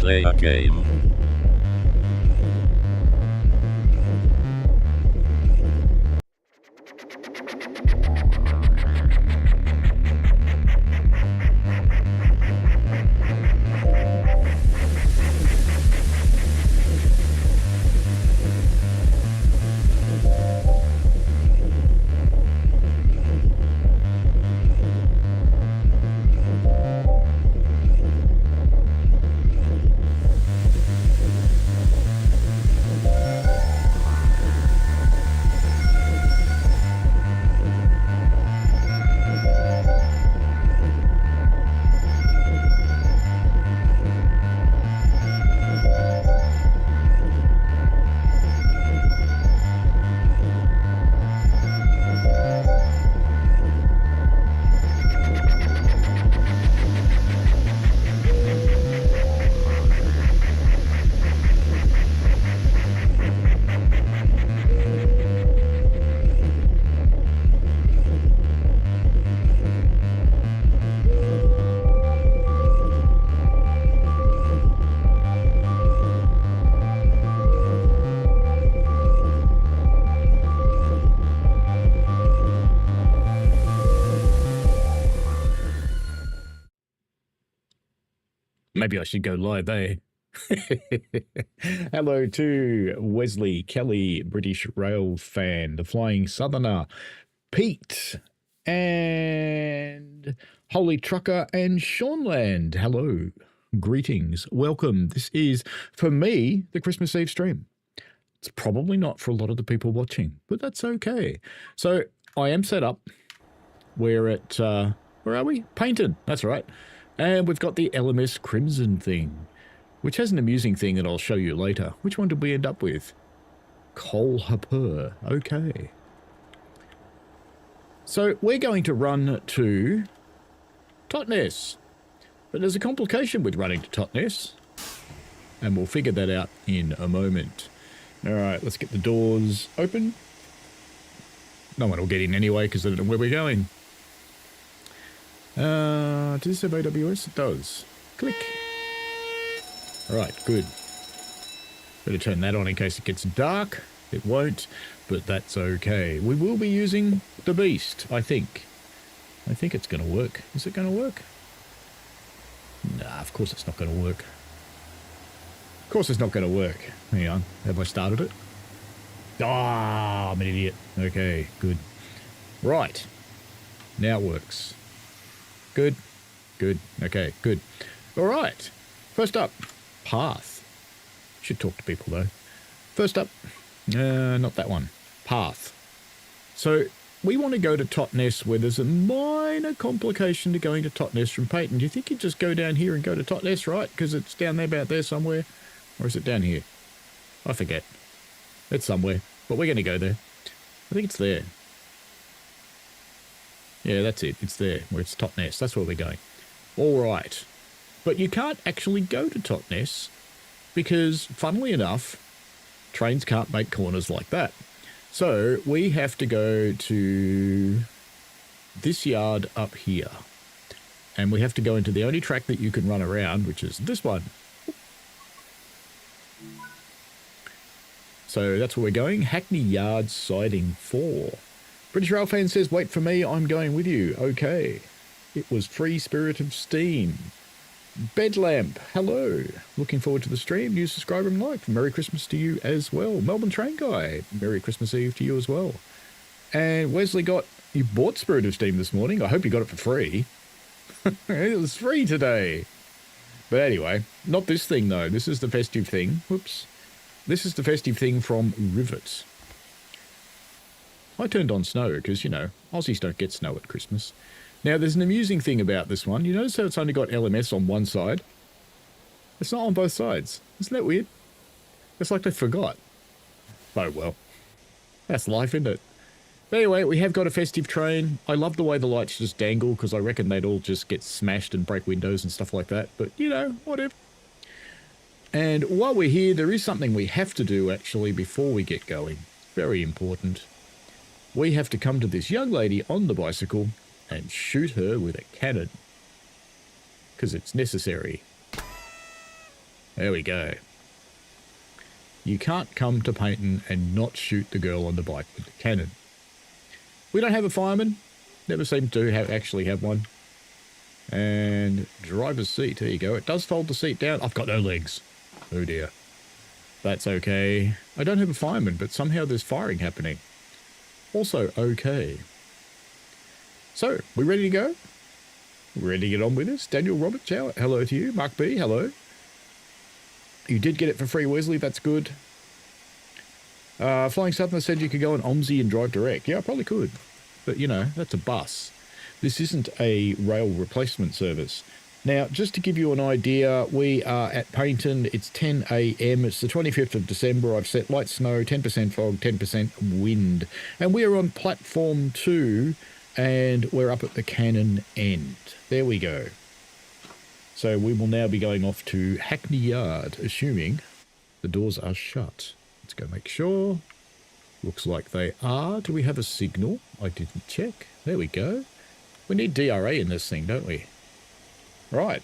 play a game. Maybe I should go live, eh? Hello to Wesley Kelly, British Rail fan, the Flying Southerner, Pete, and Holy Trucker and Seanland. Hello, greetings, welcome. This is, for me, the Christmas Eve stream. It's probably not for a lot of the people watching, but that's okay. So I am set up. We're at, where are we? Paignton, that's right. And we've got the LMS Crimson thing, which has an amusing thing that I'll show you later. Which one did we end up with? Cole Harper. Okay. So we're going to run to Totnes. But there's a complication with running to Totnes. And we'll figure that out in a moment. All right, let's get the doors open. No one will get in anyway because they don't know where we're going. Does this have AWS? It does. Click. Alright, good. Better turn that on in case it gets dark. It won't, but that's okay. We will be using the Beast, I think. I think it's going to work. Is it going to work? Nah, of course it's not going to work. Of course it's not going to work. Hang on. Have I started it? Ah, I'm an idiot. Okay, good. Right. Now it works. Good. Good. Okay, good. All right. First up, path. Should talk to people, though. First up, not that one. Path. So we want to go to Totnes where there's a minor complication to going to Totnes from Paignton. Do you think you'd just go down here and go to Totnes, right? Because it's down there, about there somewhere. Or is it down here? I forget. It's somewhere. But we're going to go there. I think it's there. Yeah, that's it. It's there, where it's Totnes. That's where we're going. All right. But you can't actually go to Totnes because, funnily enough, trains can't make corners like that. So we have to go to this yard up here. And we have to go into the only track that you can run around, which is this one. So that's where we're going. Hackney Yard Siding 4. British Rail fan says, wait for me, I'm going with you. Okay. It was Free Spirit of Steam. Bedlamp, hello. Looking forward to the stream. New subscriber and like. Merry Christmas to you as well. Melbourne Train Guy, Merry Christmas Eve to you as well. And Wesley you bought Spirit of Steam this morning. I hope you got it for free. It was free today. But anyway, not this thing though. This is the festive thing. Whoops. This is the festive thing from Rivet. I turned on snow because, you know, Aussies don't get snow at Christmas. Now, there's an amusing thing about this one. You notice how it's only got LMS on one side? It's not on both sides. Isn't that weird? It's like they forgot. Oh, well. That's life, isn't it? But anyway, we have got a festive train. I love the way the lights just dangle because I reckon they'd all just get smashed and break windows and stuff like that. But, you know, whatever. And while we're here, there is something we have to do, actually, before we get going. Very important. We have to come to this young lady on the bicycle and shoot her with a cannon. Because it's necessary. There we go. You can't come to Paignton and not shoot the girl on the bike with the cannon. We don't have a fireman. Never seem to actually have one. And driver's seat. There you go. It does fold the seat down. I've got no legs. Oh dear. That's okay. I don't have a fireman, but somehow there's firing happening. Also okay. So, we ready to go? Ready to get on with this? Daniel Roberts, hello to you. Mark B, hello. You did get it for free, Wesley. That's good. Flying Southerner said you could go on OMSI and drive direct. Yeah, I probably could. But, you know, that's a bus. This isn't a rail replacement service. Now, just to give you an idea, we are at Paignton. It's 10 a.m. It's the 25th of December. I've set light snow, 10% fog, 10% wind. And we are on platform 2, and we're up at the Cannon end. There we go. So we will now be going off to Hackney Yard, assuming the doors are shut. Let's go make sure. Looks like they are. Do we have a signal? I didn't check. There we go. We need DRA in this thing, don't we? Right.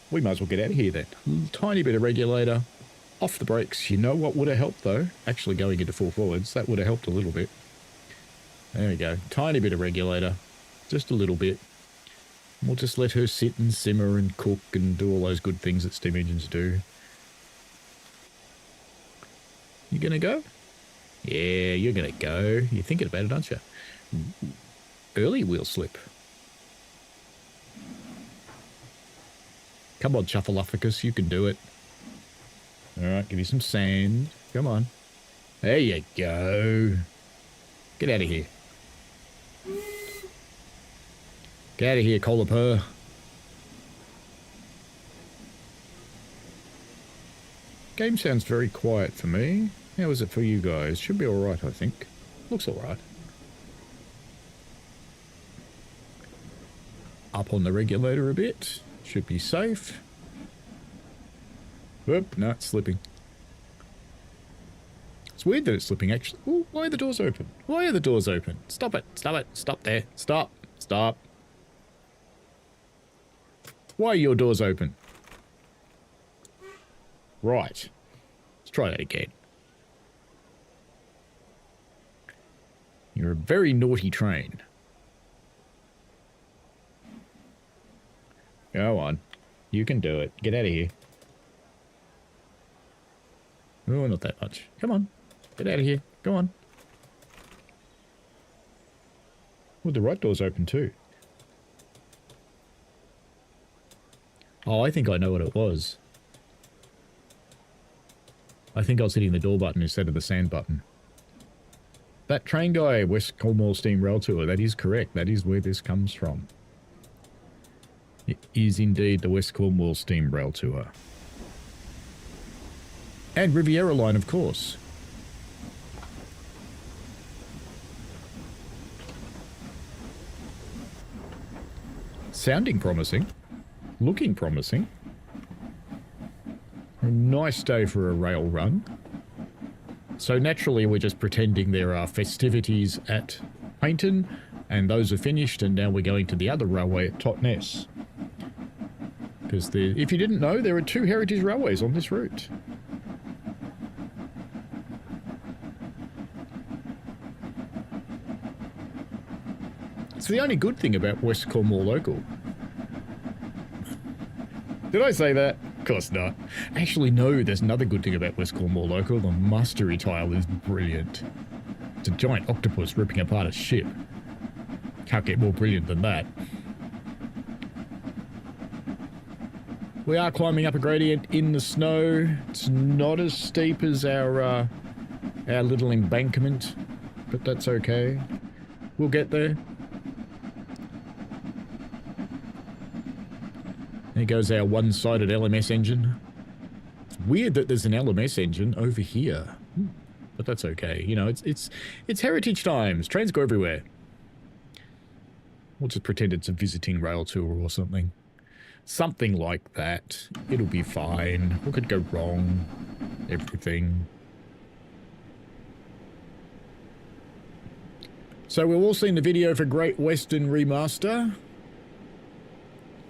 We might as well get out of here then. Tiny bit of regulator. Off the brakes. You know what would have helped though? Actually going into full forwards. That would have helped a little bit. There we go. Tiny bit of regulator. Just a little bit. We'll just let her sit and simmer and cook and do all those good things that steam engines do. You gonna go? Yeah, you're gonna go. You're thinking about it, aren't you? Early wheel slip. Come on, Shuffleupagus, you can do it. Alright, give you some sand. Come on. There you go. Get out of here. Get out of here, Colipur. Game sounds very quiet for me. How is it for you guys? Should be alright, I think. Looks alright. Up on the regulator a bit. Should be safe. Whoop, no, it's slipping. It's weird that it's slipping, actually. Ooh, why are the doors open? Why are the doors open? Stop it. Stop it. Stop there. Stop. Stop. Why are your doors open? Right. Let's try that again. You're a very naughty train. Go on. You can do it. Get out of here. Oh, not that much. Come on. Get out of here. Go on. Well, the right door's open too. Oh, I think I know what it was. I think I was hitting the door button instead of the sand button. That train guy, West Cornwall Steam Rail Tour, that is correct. That is where this comes from. It is indeed the West Cornwall Steam Rail Tour. And Riviera Line, of course. Sounding promising. Looking promising. A nice day for a rail run. So naturally we're just pretending there are festivities at Paignton, and those are finished, and now we're going to the other railway at Totnes. Because if you didn't know, there are 2 heritage railways on this route. It's the only good thing about West Cornwall Local. Did I say that? Of course not. Actually, no, there's another good thing about West Cornwall Local. The mustery tile is brilliant. It's a giant octopus ripping apart a ship. Can't get more brilliant than that. We are climbing up a gradient in the snow. It's not as steep as our little embankment, but that's okay. We'll get there. There goes our one-sided LMS engine. It's weird that there's an LMS engine over here, but that's okay. You know, it's heritage times. Trains go everywhere. We'll just pretend it's a visiting rail tour or something. Something like that. It'll be fine. What could go wrong? Everything. So we've all seen the video for Great Western Remaster.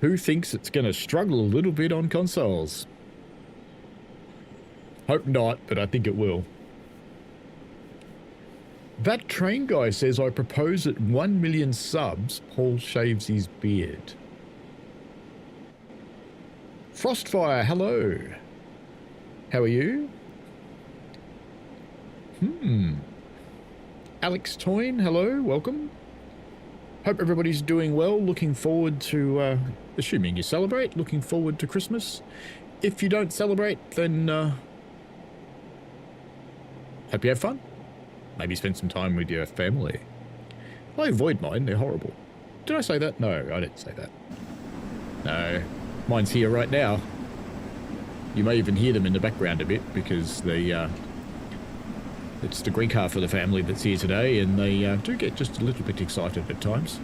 Who thinks it's going to struggle a little bit on consoles? Hope not, but I think it will. That train guy says, I propose at 1 million subs, Paul shaves his beard. Frostfire, hello. How are you? Alex Toyne, hello, welcome. Hope everybody's doing well. Looking forward to, assuming you celebrate, looking forward to Christmas. If you don't celebrate, then hope you have fun. Maybe spend some time with your family. I avoid mine, they're horrible. Did I say that? No, I didn't say that. No, mine's here right now. You may even hear them in the background a bit because it's the Greek half of the family that's here today, and they do get just a little bit excited at times.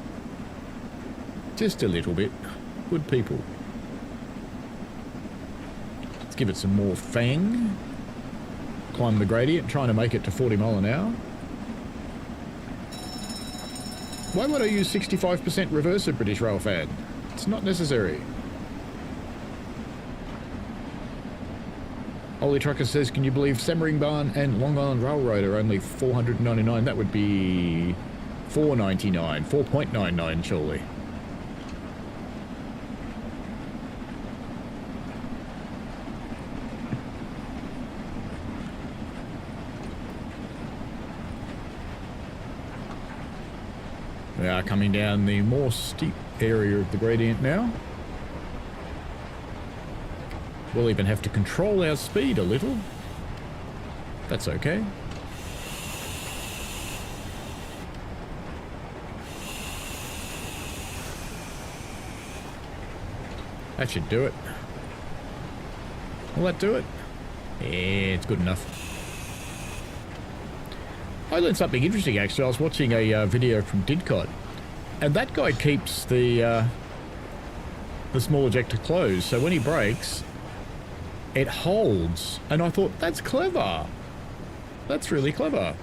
Just a little bit. Good people. Let's give it some more fang. Climb the gradient, trying to make it to 40 mile an hour. Why would I use 65% reverser, British Rail fan? It's not necessary. Ollie Trucker says, can you believe Semmeringbahn and Long Island Railroad are only $499? That would be $4.99, 4.99 surely. We are coming down the more steep area of the gradient now. We'll even have to control our speed a little. That's okay. That should do it. Will that do it? Yeah, it's good enough. I learned something interesting actually. I was watching a video from Didcot, and that guy keeps the small ejector closed, so when he brakes, it holds. And I thought, that's clever. That's really clever.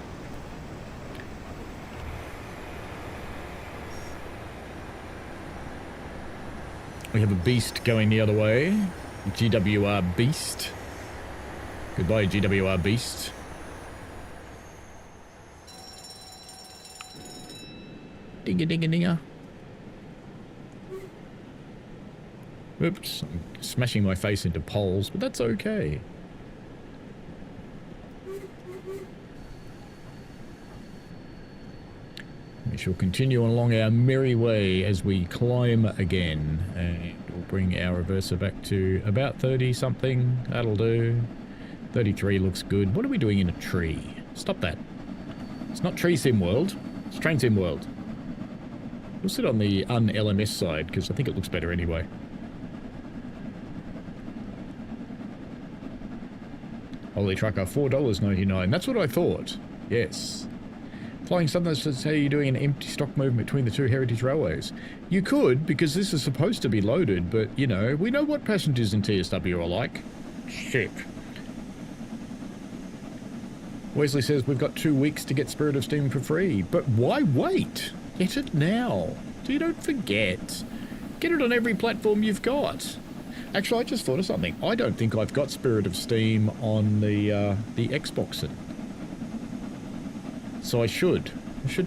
We have a beast going the other way. GWR Beast. Goodbye, GWR Beast. Dinga. Oops, I'm smashing my face into poles, but that's okay. We shall continue along our merry way as we climb again, and we'll bring our reverser back to about 30 something. That'll do. 33 looks good. What are we doing in a tree? Stop that. It's not Tree Sim World, it's Train Sim World. We'll sit on the un-LMS side because I think it looks better anyway. Holy trucker, $4.99. That's what I thought. Yes. Flying Southerners says, how are you doing an empty stock movement between the two heritage railways? You could, because this is supposed to be loaded, but, you know, we know what passengers in TSW are like. Shit. Wesley says, we've got 2 weeks to get Spirit of Steam for free. But why wait? Get it now. So you don't forget. Get it on every platform you've got. Actually, I just thought of something. I don't think I've got Spirit of Steam on the Xboxen. So I should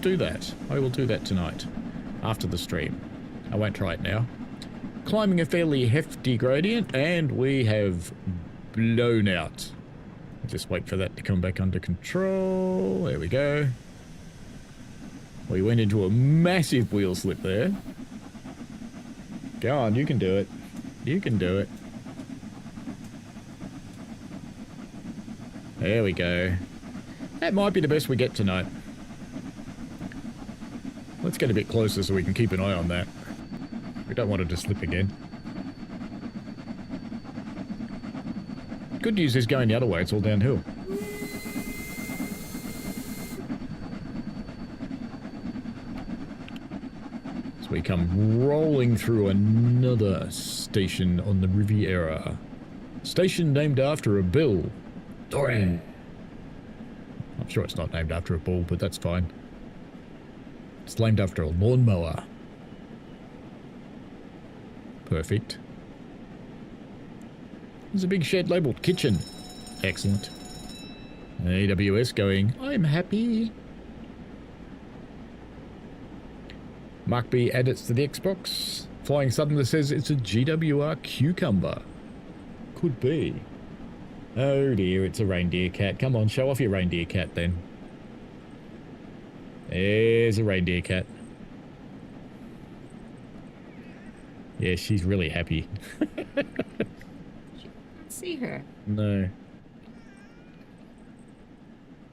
do that. I will do that tonight, after the stream. I won't try it now. Climbing a fairly hefty gradient, and we have blown out. Just wait for that to come back under control. There we go. We went into a massive wheel slip there. Go on, you can do it. You can do it. There we go. That might be the best we get tonight. Let's get a bit closer so we can keep an eye on that. We don't want it to slip again. Good news is going the other way, it's all downhill. So we come rolling through another station on the Riviera. Station named after a bill. Dorian. I'm sure it's not named after a bull, but that's fine. It's named after a lawnmower. Perfect. There's a big shed labelled kitchen. Excellent. AWS going, I'm happy. Mark B edits to the Xbox. Flying Southerner says it's a GWR cucumber. Could be. Oh dear, it's a reindeer cat. Come on, show off your reindeer cat then. There's a reindeer cat. Yeah, she's really happy. See her. No.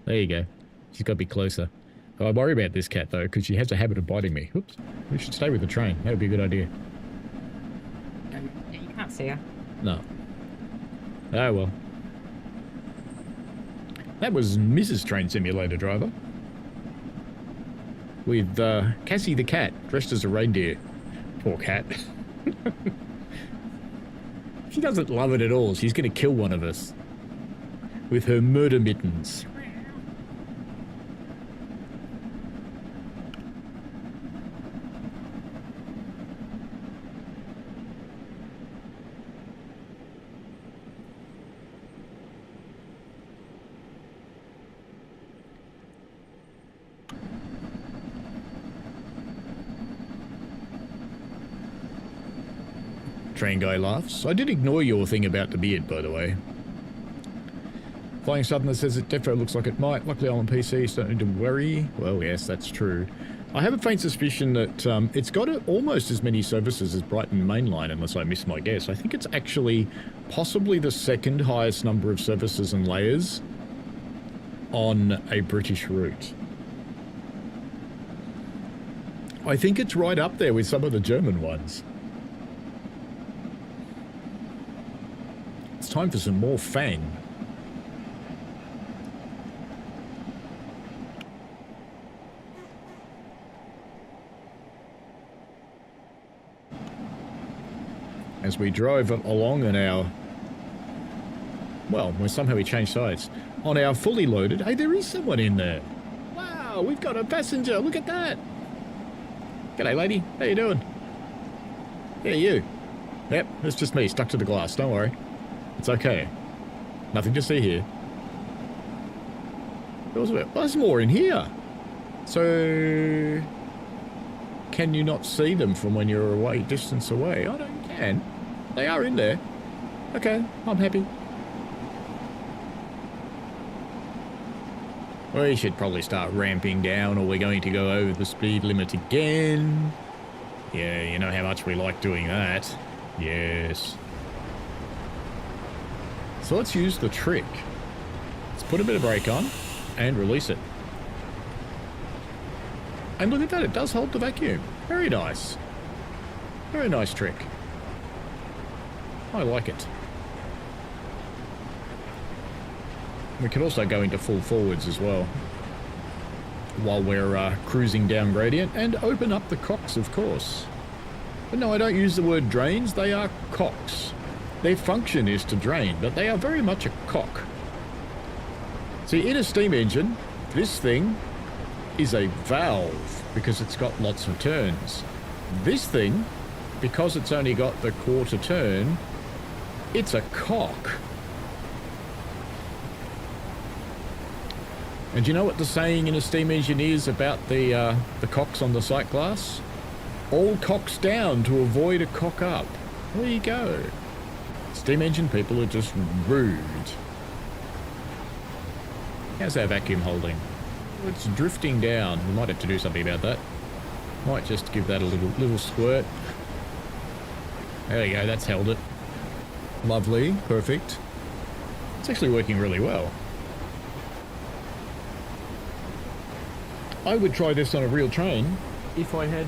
There you go. She's got to be closer. Oh, I worry about this cat though, because she has a habit of biting me. Oops. We should stay with the train. That would be a good idea. You can't see her. No. Oh well. That was Mrs. Train Simulator Driver. With Cassie the cat, dressed as a reindeer. Poor cat. She doesn't love it at all. She's going to kill one of us. With her murder mittens. Train guy laughs. I did ignore your thing about the beard, by the way. Flying Southerner says it defo looks like it might. Luckily I'm on PC, so don't need to worry. Well, yes, that's true. I have a faint suspicion that it's got almost as many services as Brighton Mainline, unless I miss my guess. I think it's actually possibly the second highest number of services and layers on a British route. I think it's right up there with some of the German ones. It's time for some more Fang. As we drove along in our... Well, somehow we changed sides. On our fully loaded... Hey, there is someone in there. Wow, we've got a passenger. Look at that. G'day, lady. How you doing? Yeah, you. Yep, it's just me, stuck to the glass. Don't worry. It's okay. Nothing to see here. There's more in here. So... Can you not see them from when you're away, distance away? I don't can. They are in there. Okay, I'm happy. We should probably start ramping down or we're going to go over the speed limit again. Yeah, you know how much we like doing that. Yes. So let's use the trick. Let's put a bit of brake on and release it. And look at that, it does hold the vacuum. Very nice. Very nice trick. I like it. We could also go into full forwards as well while we're cruising down gradient and open up the cocks, of course. But no, I don't use the word drains, they are cocks. Their function is to drain, but they are very much a cock. See, in a steam engine, this thing is a valve because it's got lots of turns. This thing, because it's only got the quarter turn, it's a cock. And do you know what the saying in a steam engine is about the cocks on the sight glass? All cocks down to avoid a cock up. There you go. Steam engine people are just rude. How's our vacuum holding? It's drifting down. We might have to do something about that. Might just give that a little squirt. There you go, that's held it. Lovely, perfect. It's actually working really well. I would try this on a real train if I had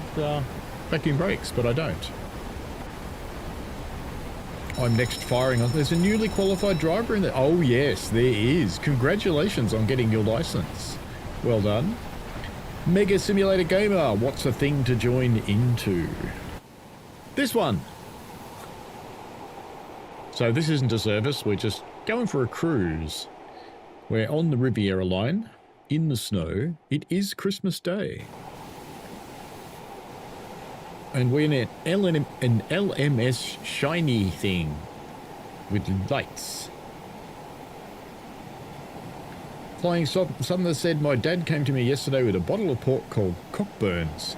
vacuum brakes, but I don't. I'm next firing on... There's a newly qualified driver in there. Oh yes, there is. Congratulations on getting your license. Well done. Mega Simulator Gamer, what's a thing to join into? This one. So this isn't a service, we're just going for a cruise. We're on the Riviera Line, in the snow. It is Christmas Day. And we're in an LMS shiny thing with lights. Flying Southerner said, my dad came to me yesterday with a bottle of port called Cockburns.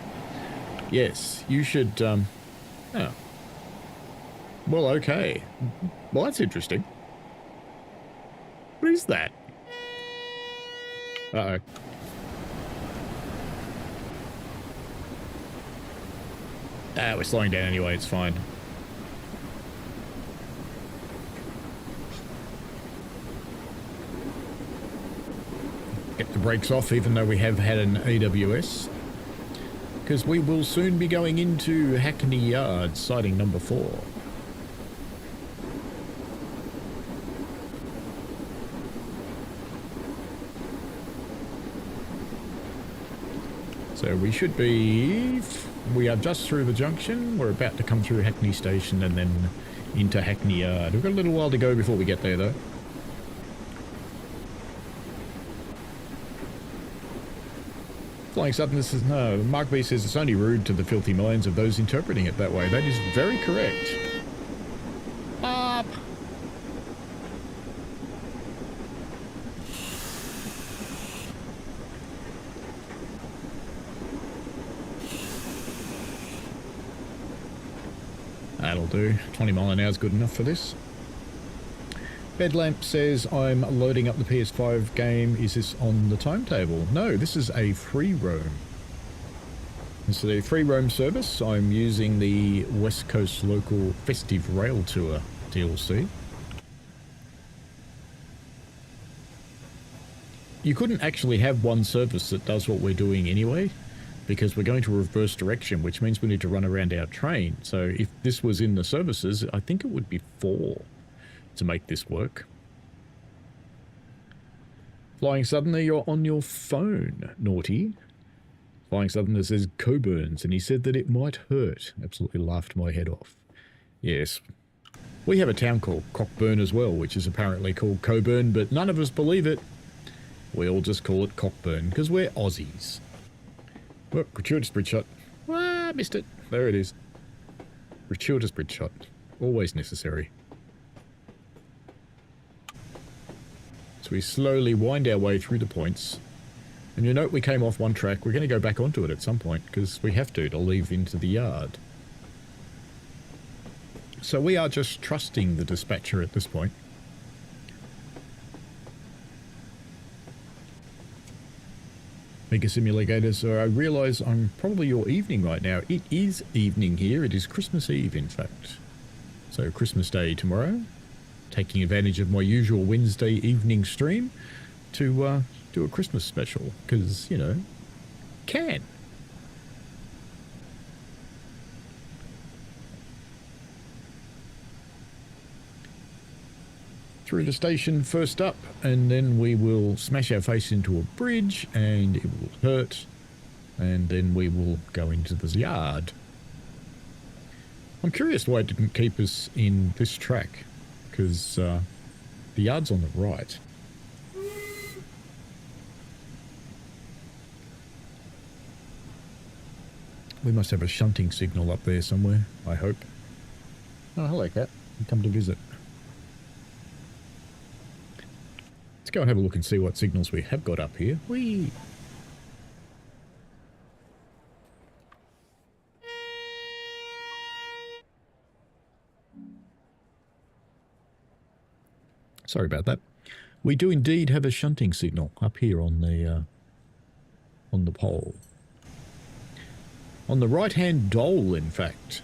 Yes, you should, oh. Well, okay. Well, that's interesting. What is that? Uh-oh. Ah, we're slowing down anyway, it's fine. Get the brakes off, even though we have had an AWS. Because we will soon be going into Hackney Yard, siding number 4. So we should be... We are just through the junction. We're about to come through Hackney Station and then into Hackney Yard. We've got a little while to go before we get there, though. Flying Southern says, no, Mark B says it's only rude to the filthy minds of those interpreting it that way. That is very correct. Up. That'll do. 20 mile an hour is good enough for this. Bedlamp says, I'm loading up the PS5 game. Is this on the timetable? No, this is a free roam. This is a free roam service. I'm using the West Coast Local Festive Rail Tour DLC. You couldn't actually have one service that does what we're doing anyway, because we're going to reverse direction, which means we need to run around our train. So if this was in the services, I think it would be 4 to make this work. Flying Southerner, you're on your phone, naughty. Flying Southerner says Coburns, and he said that it might hurt. Absolutely laughed my head off. Yes. We have a town called Cockburn as well, which is apparently called Coburn, but none of us believe it. We all just call it Cockburn, because we're Aussies. Oh, gratuitous bridge shot. Ah, missed it. There it is. Gratuitous bridge shot. Always necessary. So we slowly wind our way through the points. And you note we came off one track. We're going to go back onto it at some point, because we have to leave into the yard. So we are just trusting the dispatcher at this point. Mega Simulator, so I realise I'm probably your evening right now. It is evening here. It is Christmas Eve, in fact. So Christmas Day tomorrow. Taking advantage of my usual Wednesday evening stream to do a Christmas special, because, you know, can. Through the station first up, and then we will smash our face into a bridge and it will hurt, and then we will go into the yard. I'm curious why it didn't keep us in this track, because the yard's on the right. We must have a shunting signal up there somewhere, I hope. Oh, hello, cat. You come to visit. Let's go and have a look and see what signals we have got up here. Whee! Sorry about that. We do indeed have a shunting signal up here on the pole. On the right-hand dole, in fact.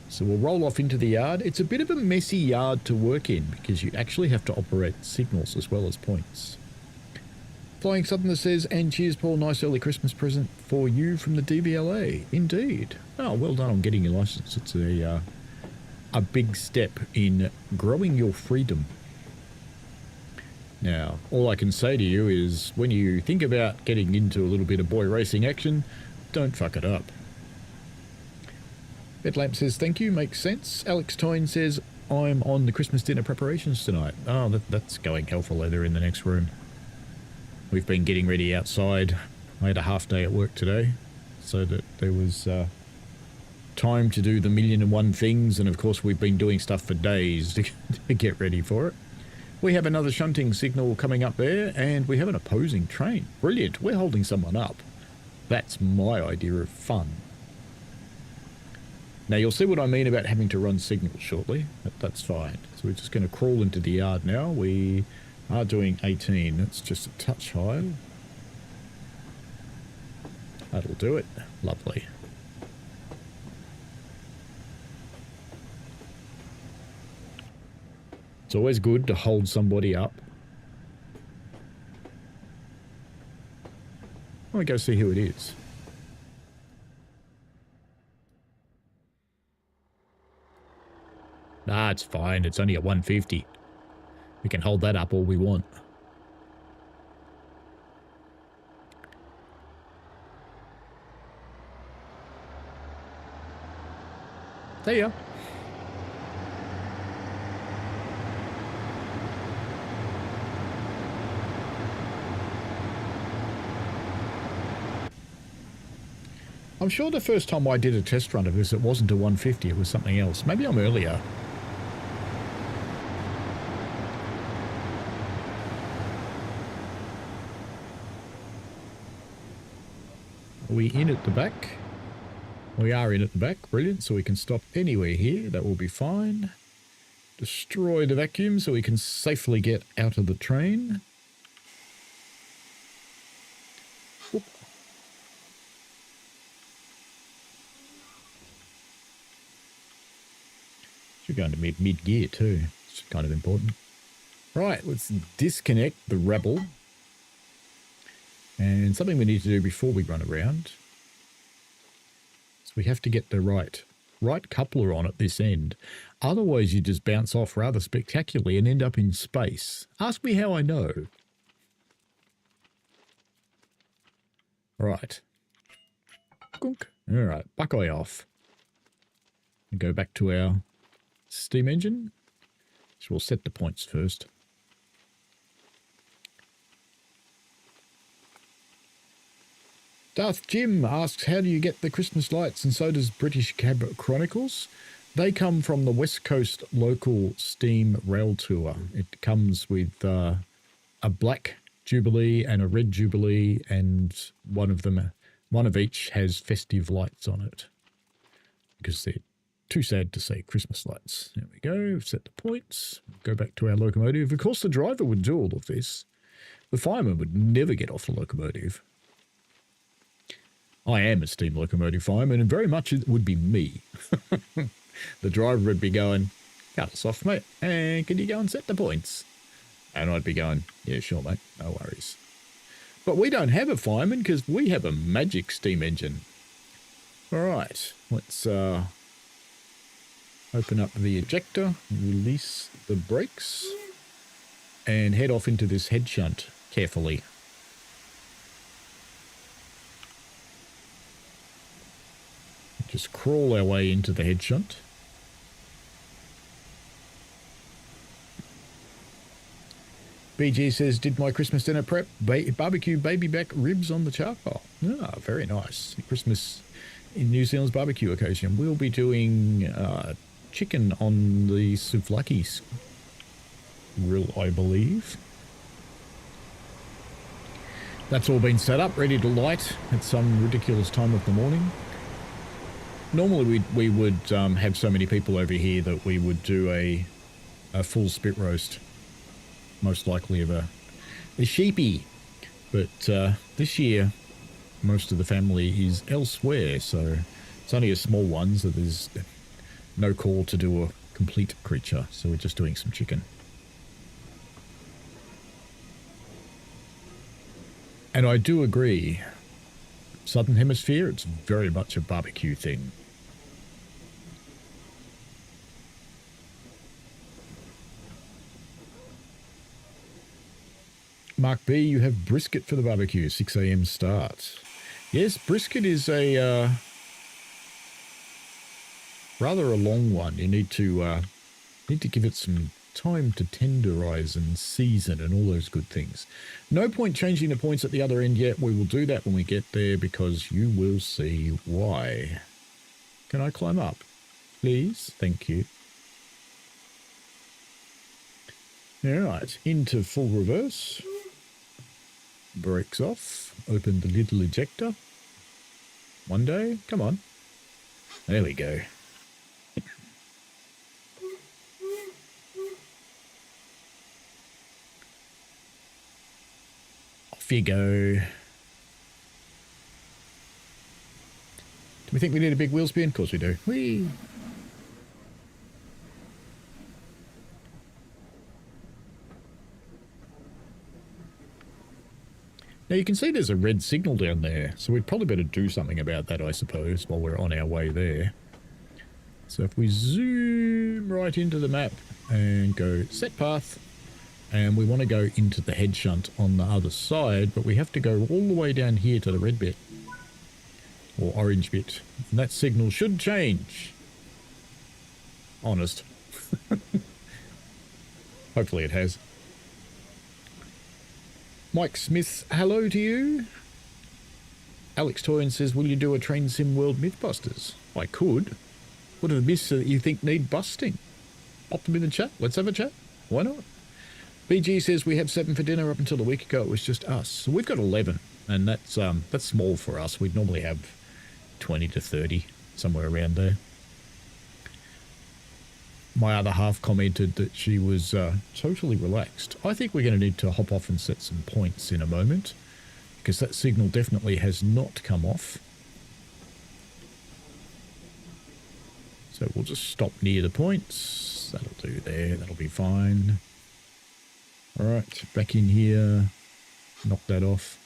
So we'll roll off into the yard. It's a bit of a messy yard to work in because you actually have to operate signals as well as points. Flying Southerner says, and cheers, Paul, nice early Christmas present for you from the DVLA. Indeed. Oh, well done on getting your license. It's a big step in growing your freedom. Now, all I can say to you is, when you think about getting into a little bit of boy racing action, don't fuck it up. Bedlamp says, thank you, makes sense. Alex Toyne says, I'm on the Christmas dinner preparations tonight. Oh, that's going hell for leather in the next room. We've been getting ready outside. I had a half day at work today, so that there was time to do the 1,000,001 things, and of course we've been doing stuff for days to get ready for it. We have another shunting signal coming up there, and we have an opposing train. Brilliant. We're holding someone up. That's my idea of fun. Now you'll see what I mean about having to run signals shortly. That's fine. So we're just going to crawl into the yard now. We are doing 18. That's just a touch high. That'll do it. Lovely. It's always good to hold somebody up. Let me go see who it is. Nah, it's fine. It's only a 150. We can hold that up all we want. There you are. I'm sure the first time I did a test run of this, it wasn't a 150, it was something else. Maybe I'm earlier. Are we in at the back? We are in at the back. Brilliant. So we can stop anywhere here. That will be fine. Destroy the vacuum so we can safely get out of the train. Whoop. Should go into mid gear too. It's kind of important. Right, let's disconnect the rebel. And something we need to do before we run around. So we have to get the right coupler on at this end. Otherwise you just bounce off rather spectacularly and end up in space. Ask me how I know. Right. Gunk. All right, buckeye off. And go back to our steam engine. So we'll set the points first. Darth Jim asks, how do you get the Christmas lights? And so does British Cab Chronicles. They come from the West Coast local steam rail tour. It comes with a black Jubilee and a red Jubilee, and one of each has festive lights on it because they're too sad to say Christmas lights. There we go. Set the points. Go back to our locomotive. Of course, the driver would do all of this. The fireman would never get off the locomotive. I am a steam locomotive fireman, and very much it would be me. The driver would be going, cut us off, mate, and can you go and set the points? And I'd be going, yeah, sure, mate, no worries. But we don't have a fireman because we have a magic steam engine. All right, let's open up the ejector, release the brakes, and head off into this head shunt carefully. Just crawl our way into the head shunt. BG says, did my Christmas dinner prep barbecue baby back ribs on the charcoal. Ah, very nice. Christmas in New Zealand's barbecue occasion. We'll be doing chicken on the souvlaki grill, I believe. That's all been set up, ready to light at some ridiculous time of the morning. Normally we would have so many people over here that we would do a full spit roast, most likely of a sheepy. But this year, most of the family is elsewhere, so it's only a small one, so there's no call to do a complete creature. So we're just doing some chicken. And I do agree, Southern Hemisphere, it's very much a barbecue thing. Mark B, you have brisket for the barbecue, 6 a.m. start. Yes, brisket is rather a long one. You need to Need to give it some time to tenderize and season and all those good things. No point changing the points at the other end yet. We will do that when we get there because you will see why. Can I climb up? Please? Thank you. Alright, into full reverse. Brakes off. Open the little ejector. One day. Come on. There we go. Off you go. Do we think we need a big wheel spin? Of course we do. Whee! Now you can see there's a red signal down there, so we'd probably better do something about that, I suppose, while we're on our way there. So if we zoom right into the map and go set path, and we want to go into the head shunt on the other side, but we have to go all the way down here to the red bit, or orange bit, and that signal should change. Honest. Hopefully it has. Mike Smith, hello to you. Alex Toyin says, will you do a Train Sim World Mythbusters? I could. What are the myths that you think need busting? Pop them in the chat. Let's have a chat. Why not? BG says, we had 7 for dinner. Up until a week ago, it was just us. So we've got 11, and that's small for us. We'd normally have 20 to 30, somewhere around there. My other half commented that she was totally relaxed. I think we're going to need to hop off and set some points in a moment, because that signal definitely has not come off. So we'll just stop near the points. That'll do there. That'll be fine. All right, back in here. Knock that off.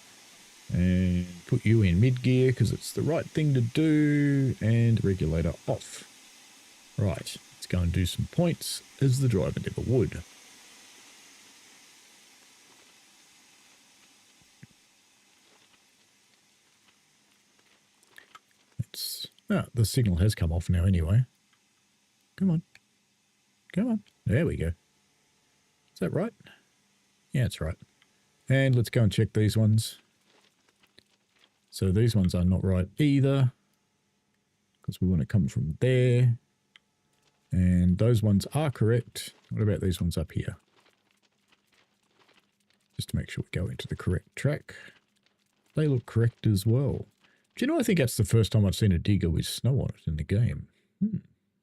And put you in mid-gear, because it's the right thing to do. And regulator off. Right. Let's go and do some points, as the driver never would. The signal has come off now anyway. Come on. Come on. There we go. Is that right? Yeah, it's right. And let's go and check these ones. So these ones are not right either, because we want to come from there. And those ones are correct. What about these ones up here? Just to make sure we go into the correct track. They look correct as well. Do you know, I think that's the first time I've seen a digger with snow on it in the game.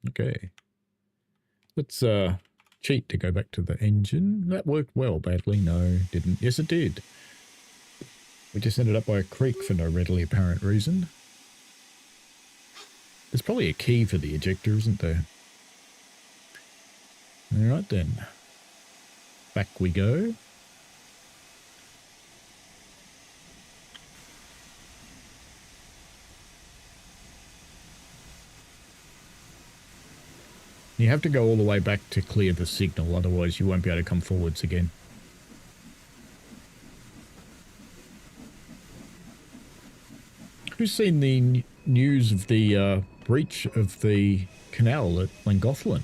Okay. Let's cheat to go back to the engine. That worked well. Badly? No, didn't. Yes, it did. We just ended up by a creek for no readily apparent reason. There's probably a key for the ejector, isn't there? Alright then. Back we go. You have to go all the way back to clear the signal, otherwise you won't be able to come forwards again. Who's seen the news of the breach of the canal at Llangollen?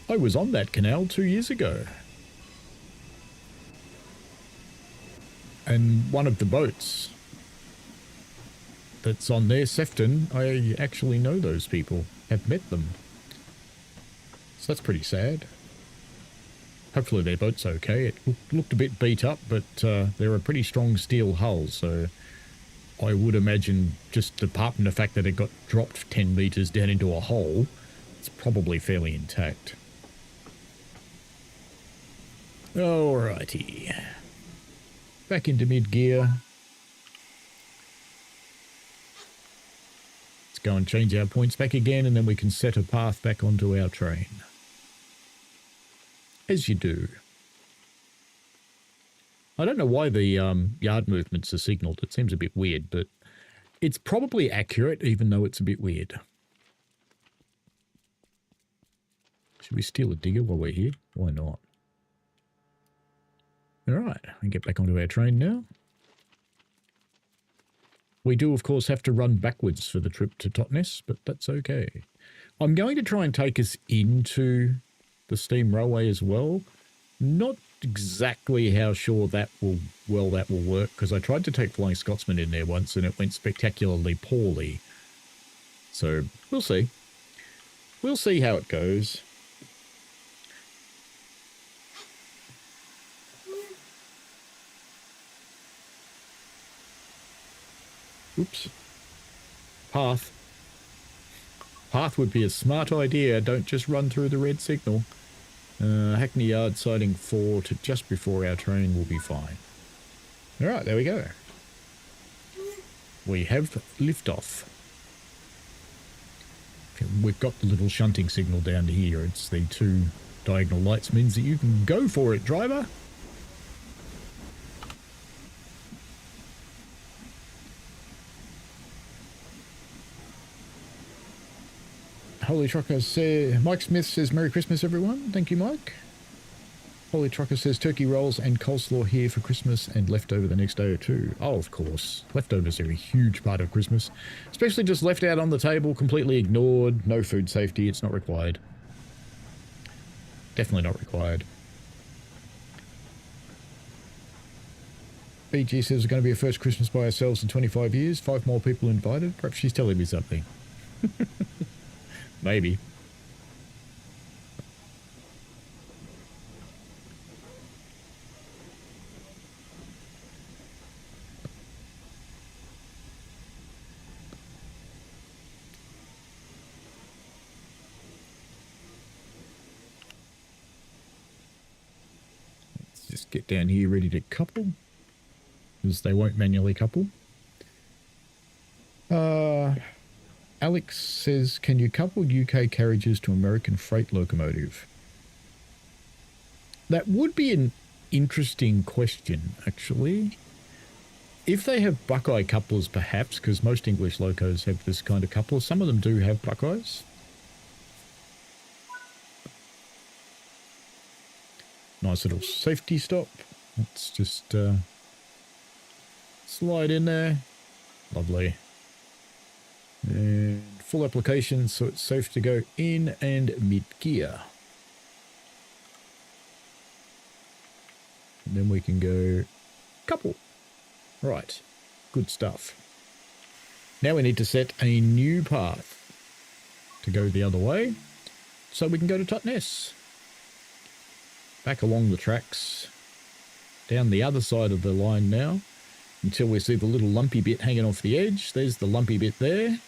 I was on that canal 2 years ago. And one of the boats that's on there, Sefton, I actually know those people, have met them. So that's pretty sad. Hopefully their boat's okay. It looked a bit beat up, but they're a pretty strong steel hull, so I would imagine, just apart from the fact that it got dropped 10 meters down into a hole, it's probably fairly intact. Alrighty. Back into mid-gear. Let's go and change our points back again, and then we can set a path back onto our train. As you do. I don't know why the yard movements are signalled. It seems a bit weird, but it's probably accurate, even though it's a bit weird. Should we steal a digger while we're here? Why not? Alright, we get back onto our train now. We do, of course, have to run backwards for the trip to Totnes, but that's okay. I'm going to try and take us into the steam railway as well. Not exactly how sure that will work, because I tried to take Flying Scotsman in there once and it went spectacularly poorly. So we'll see. We'll see how it goes. Oops. Path. Path would be a smart idea. Don't just run through the red signal. Hackney Yard siding 4 to just before our train will be fine. Alright, there we go. We have liftoff. We've got the little shunting signal down here. It's the 2 diagonal lights. Means that you can go for it, driver. Holy Trucker says, Mike Smith says, Merry Christmas, everyone. Thank you, Mike. Holy Trucker says, turkey rolls and coleslaw here for Christmas and leftover the next day or two. Oh, of course. Leftovers are a huge part of Christmas. Especially just left out on the table, completely ignored. No food safety. It's not required. Definitely not required. BG says, it's going to be a first Christmas by ourselves in 25 years. 5 more people invited. Perhaps she's telling me something. Maybe. Let's just get down here ready to couple, because they won't manually couple. Alex says, can you couple UK carriages to American freight locomotive? That would be an interesting question, actually. If they have Buckeye couplers, perhaps, because most English locos have this kind of coupler. Some of them do have Buckeyes. Nice little safety stop. Let's just slide in there. Lovely. And full application, so it's safe to go in and mid-gear. And then we can go couple. Right, good stuff. Now we need to set a new path to go the other way, so we can go to Totnes. Back along the tracks, down the other side of the line now, until we see the little lumpy bit hanging off the edge. There's the lumpy bit there.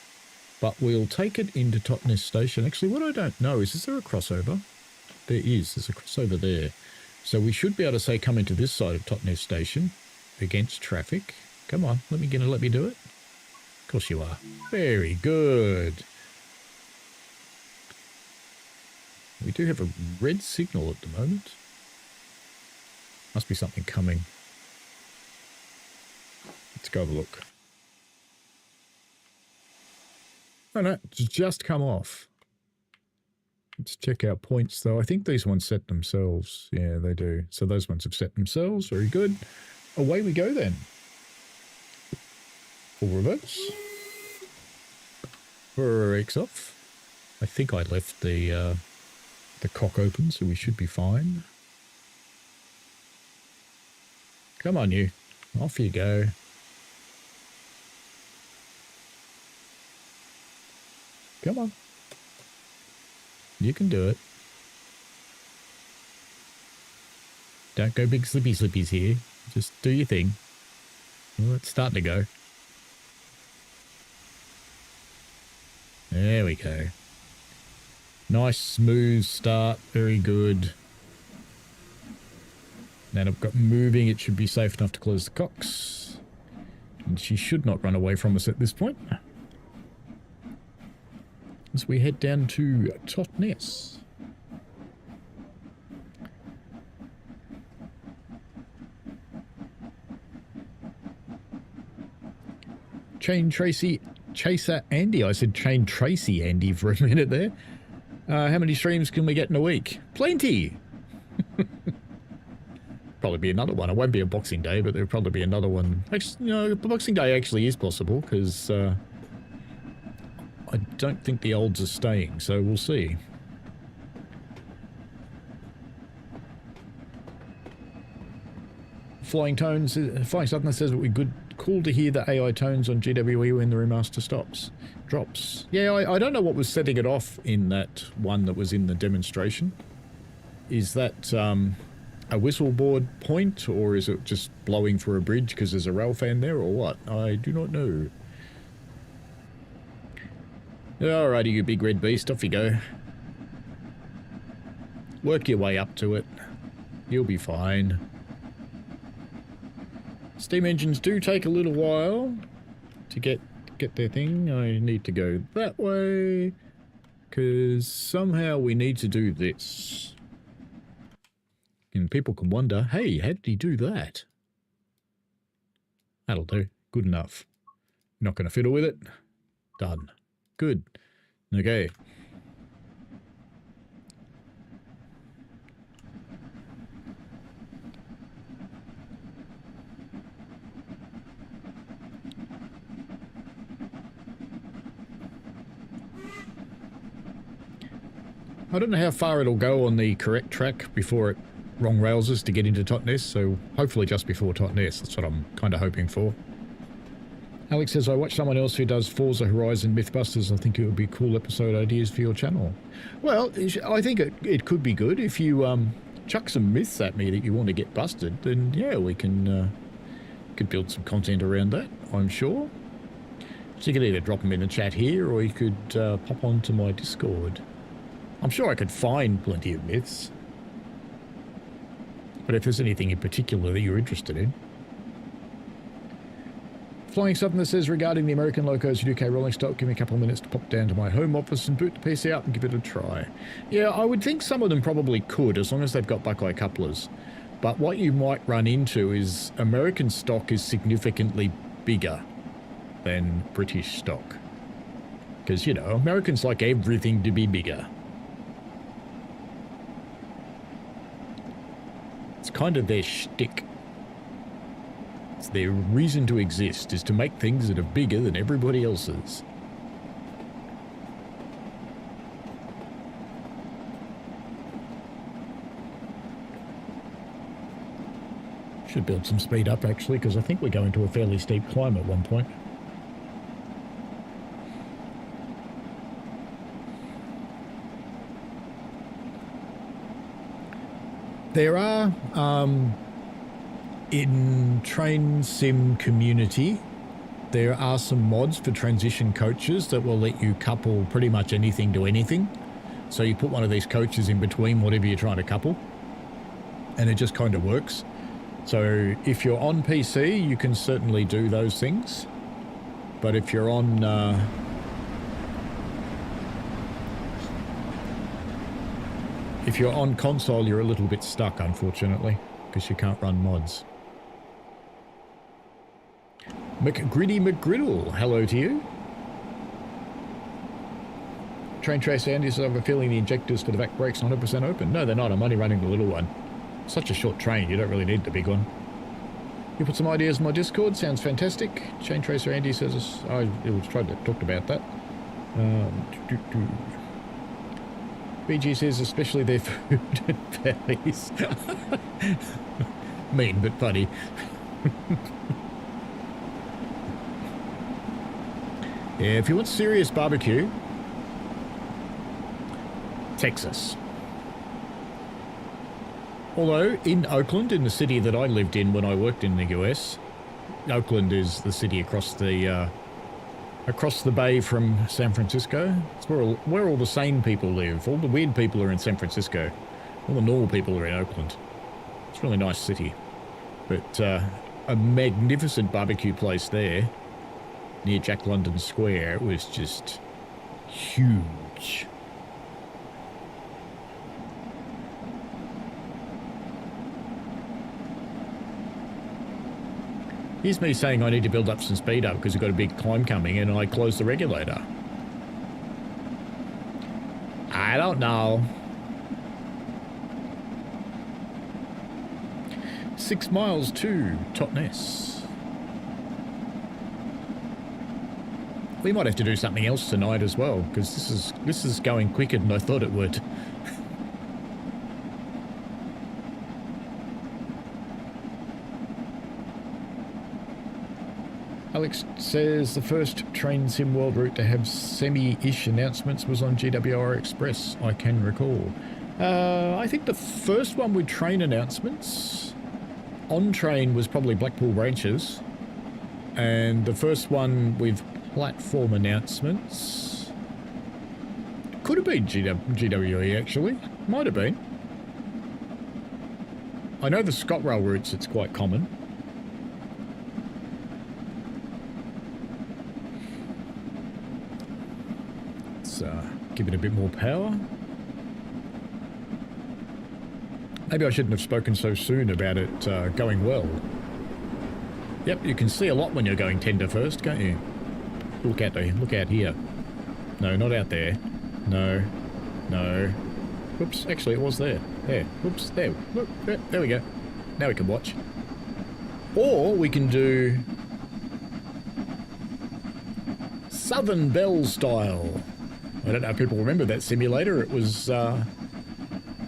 But we'll take it into Totnes Station. Actually, what I don't know is there a crossover? There is. There's a crossover there. So we should be able to say come into this side of Totnes Station against traffic. Come on, let me do it. Of course you are. Very good. We do have a red signal at the moment. Must be something coming. Let's go have a look. Oh no, it's just come off. Let's check our points though. I think these ones set themselves. Yeah, they do. So those ones have set themselves. Very good. Away we go then. Full reverse. Brakes off. I think I left the cock open, so we should be fine. Come on you. Off you go. Come on. You can do it. Don't go big slippy slippies here. Just do your thing. Well, it's starting to go. There we go. Nice smooth start. Very good. Now I've got moving. It should be safe enough to close the cocks. And she should not run away from us at this point. As we head down to Totnes. Chain Tracy Chaser Andy. I said Chain Tracy Andy for a minute there. How many streams can we get in a week? Plenty! Probably be another one. It won't be a Boxing Day, but there'll probably be another one. Actually, you know, Boxing Day actually is possible, because I don't think the olds are staying, so we'll see. Flying Southerner says it would be cool to hear the AI tones on GWE when the remaster drops. Yeah, I don't know what was setting it off in that one that was in the demonstration. Is that a whistleboard point, or is it just blowing for a bridge because there's a rail fan there, or what? I do not know. Alrighty, you big red beast, off you go. Work your way up to it. You'll be fine. Steam engines do take a little while to get their thing. I need to go that way because somehow we need to do this. And people can wonder, hey, how did he do that? That'll do. Good enough. Not going to fiddle with it. Done. Good. Okay. I don't know how far it'll go on the correct track before it wrong rails us to get into Totnes, so hopefully just before Totnes. That's what I'm kind of hoping for. Alex says, I watch someone else who does Forza Horizon Mythbusters. I think it would be cool episode ideas for your channel. Well, I think it could be good. If you chuck some myths at me that you want to get busted, then yeah, we can could build some content around that, I'm sure. So you could either drop them in the chat here, or you could pop onto my Discord. I'm sure I could find plenty of myths. But if there's anything in particular that you're interested in. Flying Southerner says, regarding the American locos and UK rolling stock, give me a couple of minutes to pop down to my home office and boot the PC out and give it a try. Yeah, I would think some of them probably could, as long as they've got Buckeye couplers. But what you might run into is American stock is significantly bigger than British stock. Because, you know, Americans like everything to be bigger. It's kind of their shtick. It's their reason to exist, is to make things that are bigger than everybody else's. Should build some speed up, actually, because I think we're going to a fairly steep climb at one point. There are, in train sim community, there are some mods for transition coaches that will let you couple pretty much anything to anything. So you put one of these coaches in between whatever you're trying to couple, and it just kind of works. So if you're on PC, you can certainly do those things. But if you're on... if you're on console, you're a little bit stuck, unfortunately, because you can't run mods. McGritty McGriddle, hello to you. Train Tracer Andy says, I have a feeling the injectors for the back brakes are 100% open. No, they're not. I'm only running the little one. Such a short train, you don't really need the big one. You put some ideas in my Discord, sounds fantastic. Chain Tracer Andy says, I tried to talk about that. BG says, especially their food and bellies. Mean, but funny. Yeah, if you want serious barbecue, Texas. Although, in Oakland, in the city that I lived in when I worked in the US, Oakland is the city across the bay from San Francisco. It's where all the sane people live. All the weird people are in San Francisco. All the normal people are in Oakland. It's a really nice city. But a magnificent barbecue place there, near Jack London Square. It was just huge. Here's me saying I need to build up some speed up because we've got a big climb coming and I closed the regulator. I don't know. 6 miles to Totnes. We might have to do something else tonight as well, because this is going quicker than I thought it would. Alex says the first train sim world route to have semi-ish announcements was on GWR Express, I can recall. I think the first one with train announcements on train was probably Blackpool Branches, and the first one with platform announcements could have been GWE actually, might have been. I know the ScotRail routes, it's quite common. Let's give it a bit more power. Maybe I shouldn't have spoken so soon about it going well. Yep, you can see a lot when you're going tender first, can't you? Look out here. No, not out there. No. No. Whoops, actually it was there. There. Whoops, there. Look, there we go. Now we can watch. Or we can do Southern Belle style. I don't know if people remember that simulator. It was, I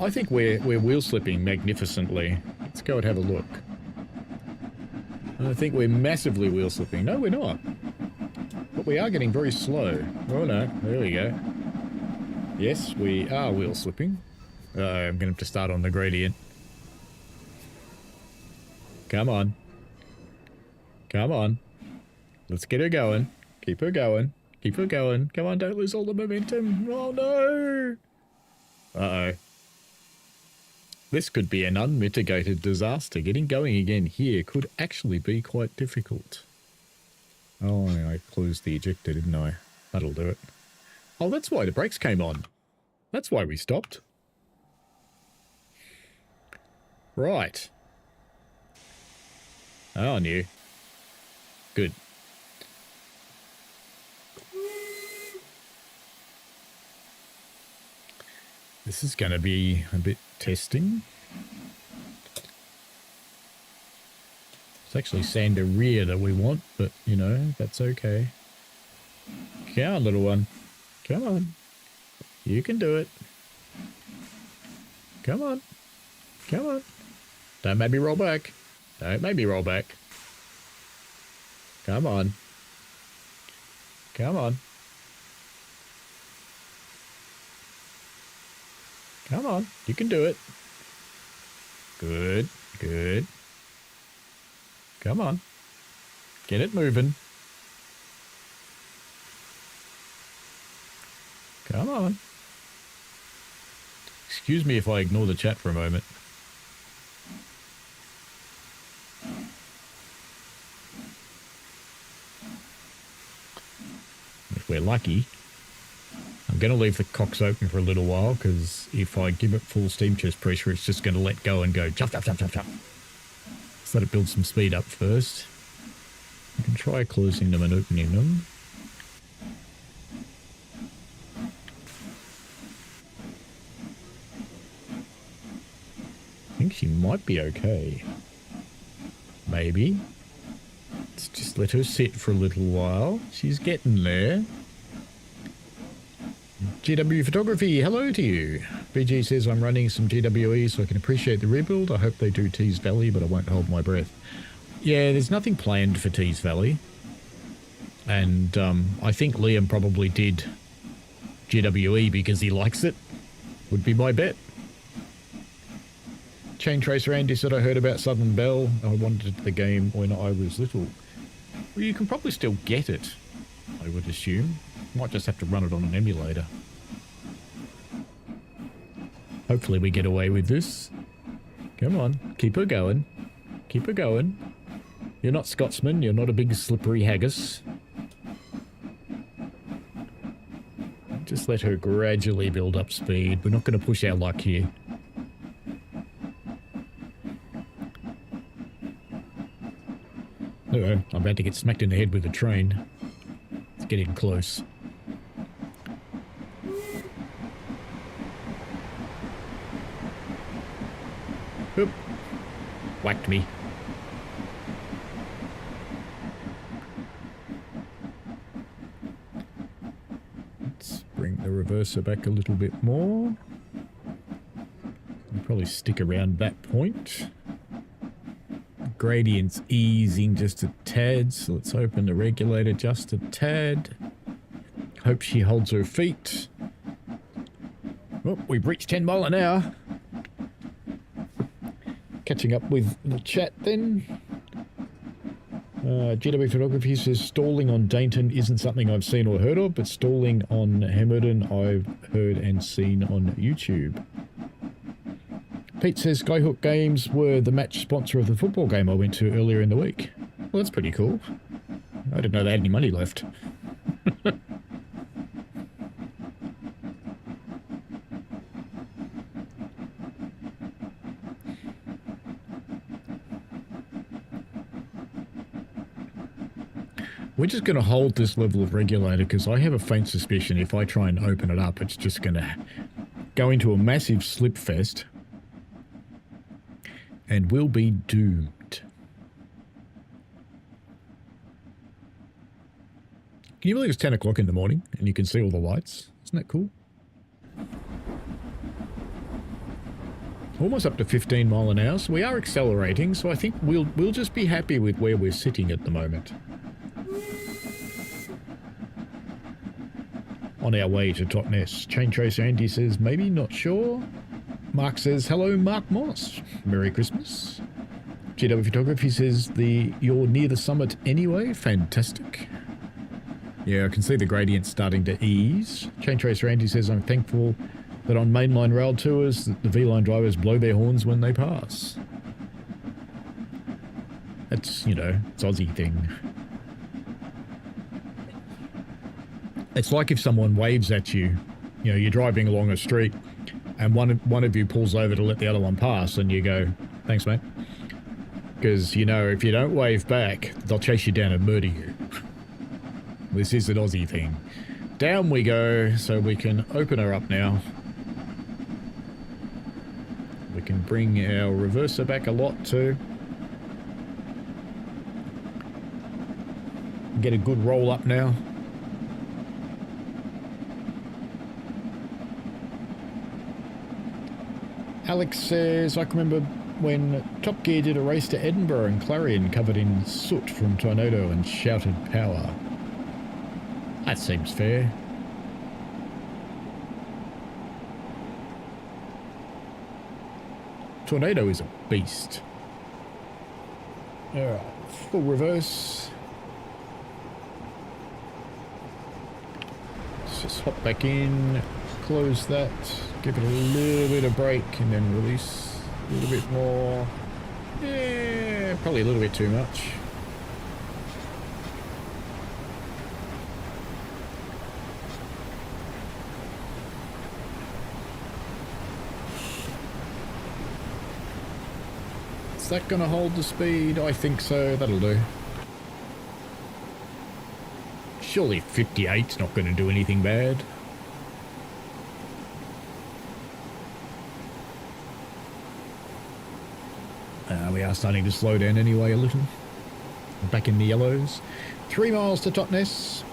think we're wheel slipping magnificently. Let's go and have a look. I think we're massively wheel slipping. No, we're not. But we are getting very slow. Oh no, there we go. Yes, we are wheel slipping. I'm going to have to start on the gradient. Come on. Come on. Let's get her going. Keep her going. Keep her going. Come on, don't lose all the momentum. Oh no! Uh-oh. This could be an unmitigated disaster. Getting going again here could actually be quite difficult. Oh, I closed the ejector, didn't I? That'll do it. Oh, that's why the brakes came on. That's why we stopped. Right. Oh, I knew. Good. This is going to be a bit testing. It's actually sander rear that we want, but, you know, that's okay. Come on, little one. Come on. You can do it. Come on. Come on. Don't make me roll back. Don't make me roll back. Come on. Come on. Come on. You can do it. Good. Good. Come on. Get it moving. Come on. Excuse me if I ignore the chat for a moment. If we're lucky, I'm going to leave the cocks open for a little while, because if I give it full steam chest pressure, it's just going to let go and go jump, jump, jump, jump, jump. Let's let it build some speed up first. You can try closing them and opening them. I think she might be okay. Maybe. Let's just let her sit for a little while. She's getting there. GW Photography, hello to you. BG says I'm running some GWE so I can appreciate the rebuild. I hope they do Tees Valley, but I won't hold my breath. Yeah, there's nothing planned for Tees Valley. And I think Liam probably did GWE because he likes it. Would be my bet. Chain Tracer Andy said I heard about Southern Belle. I wanted the game when I was little. Well, you can probably still get it, I would assume. Might just have to run it on an emulator. Hopefully we get away with this. Come on, keep her going. Keep her going. You're not Scotsman, you're not a big slippery haggis. Just let her gradually build up speed. We're not going to push our luck here. Uh-oh, I'm about to get smacked in the head with a train. It's getting close. Oop. Whacked me. reverse her back a little bit more. We'll probably stick around that point. Gradient's easing just a tad, so let's open the regulator just a tad. Hope she holds her feet. Oh, we've reached 10 mile an hour. Catching up with the chat then. GW Photography says stalling on Paignton isn't something I've seen or heard of, but stalling on Hamilton I've heard and seen on YouTube. Pete says Skyhook Games were the match sponsor of the football game I went to earlier in the week. Well, that's pretty cool. I didn't know they had any money left. We're just going to hold this level of regulator because I have a faint suspicion if I try and open it up, it's just going to go into a massive slip fest and we'll be doomed. Can you believe it's 10 o'clock in the morning and you can see all the lights? Isn't that cool? Almost up to 15 mile an hour, so we are accelerating, so I think we'll just be happy with where we're sitting at the moment. On our way to Totnes. Chain Tracer Andy says, maybe, not sure. Mark says, hello, Mark Moss. Merry Christmas. GW Photography says, you're near the summit anyway. Fantastic. Yeah, I can see the gradient starting to ease. Chain Tracer Andy says, I'm thankful that on mainline rail tours, the V-line drivers blow their horns when they pass. That's, you know, it's Aussie thing. It's like if someone waves at you, you know, you're driving along a street and one of you pulls over to let the other one pass and you go, thanks, mate. Because, you know, if you don't wave back, they'll chase you down and murder you. This is an Aussie thing. Down we go, so we can open her up now. We can bring our reverser back a lot too. Get a good roll up now. Alex says, I can remember when Top Gear did a race to Edinburgh and Clarion covered in soot from tornado and shouted power. That seems fair. Tornado is a beast. Alright, full reverse. Let's just hop back in, close that. Give it a little bit of brake and then release a little bit more. Yeah, probably a little bit too much. Is that going to hold the speed? I think so. That'll do. Surely 58's not going to do anything bad. We are starting to slow down anyway a little. We're back in the yellows. 3 miles to Totnes.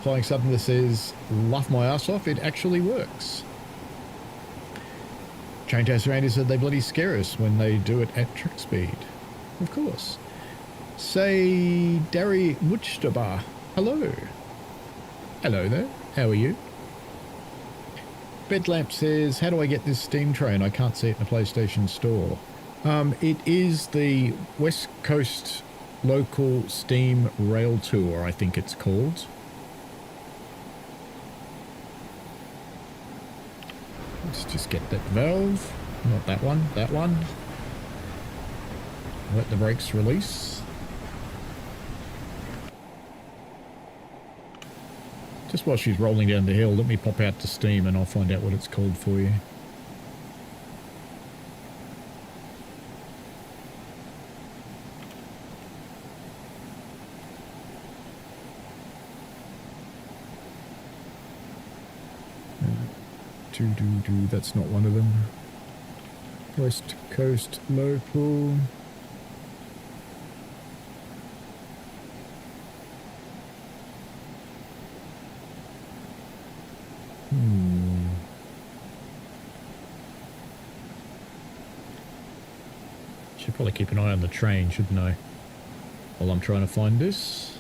Flying Southerner says, laugh my ass off, it actually works. Chain Chaser Andy said they bloody scare us when they do it at track speed. Of course. Say, Dari Muchtabar. Hello. Hello there. How are you? Bedlamp says, how do I get this steam train? I can't see it in the PlayStation Store. It is the West Coast Local Steam Rail Tour, I think it's called. Let's just get that valve. Not that one, that one. Let the brakes release. Just while she's rolling down the hill, let me pop out to steam and I'll find out what it's called for you. That's not one of them. West Coast Local. Should probably keep an eye on the train, shouldn't I? While I'm trying to find this.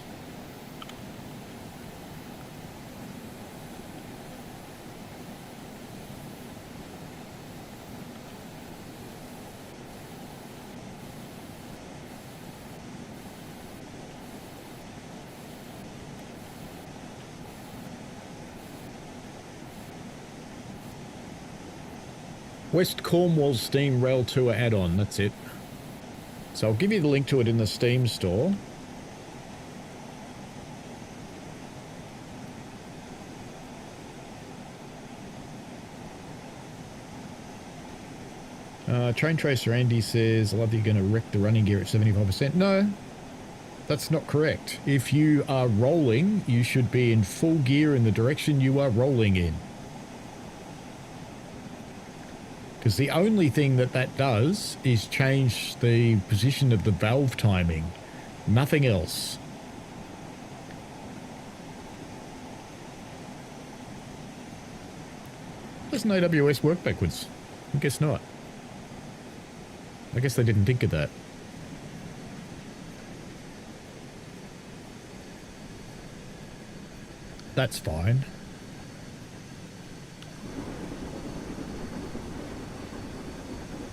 West Cornwall Steam Rail Tour add-on, that's it. So I'll give you the link to it in the Steam store. Train Tracer Andy says, I love that you're going to wreck the running gear at 75%. No, that's not correct. If you are rolling, you should be in full gear in the direction you are rolling in. Because the only thing that does is change the position of the valve timing. Nothing else. Doesn't AWS work backwards? I guess not. I guess they didn't think of that. That's fine.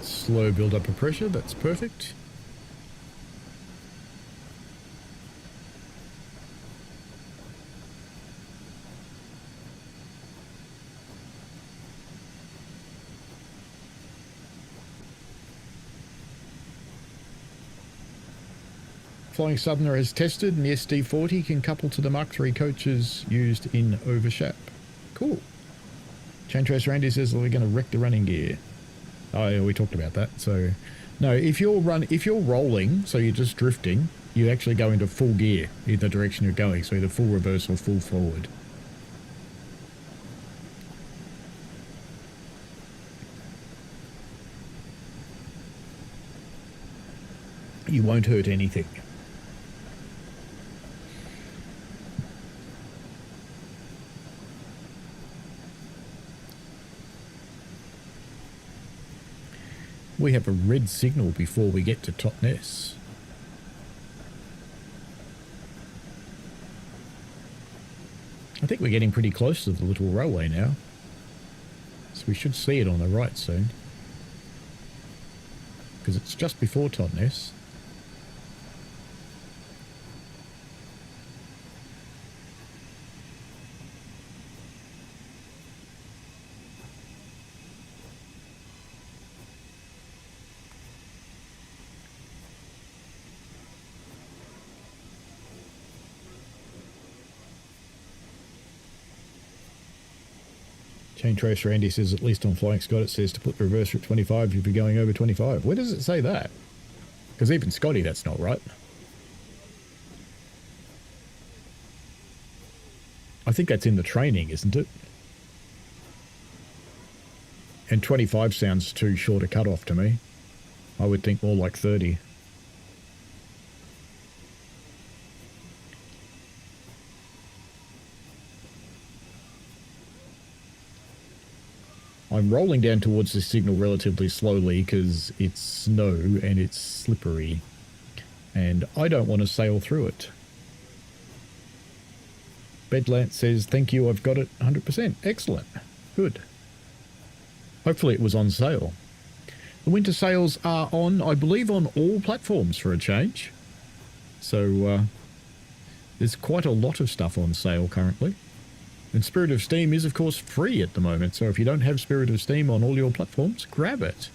Slow build up of pressure, that's perfect. Flying Southerner has tested, and the SD40 can couple to the Mark III coaches used in Overshap. Cool. Chain Tracer Randy says, well, we're going to wreck the running gear. Oh, yeah, we talked about that. So, no, if you're rolling, so you're just drifting, you actually go into full gear in the direction you're going. So either full reverse or full forward. You won't hurt anything. We have a red signal before we get to Totnes. I think we're getting pretty close to the little railway now. So we should see it on the right soon. Because it's just before Totnes. Chain Tracer Andy says, at least on Flying Scott it says to put the reverser at 25 if you're going over 25. Where does it say that? Because even Scotty, that's not right. I think that's in the training, isn't it? And 25 sounds too short a cut-off to me. I would think more like 30. I'm rolling down towards this signal relatively slowly because it's snow and it's slippery. And I don't want to sail through it. Bedlant says, thank you, I've got it 100%. Excellent. Good. Hopefully it was on sale. The winter sales are on, I believe, on all platforms for a change. So there's quite a lot of stuff on sale currently. And Spirit of Steam is, of course, free at the moment. So if you don't have Spirit of Steam on all your platforms, grab it.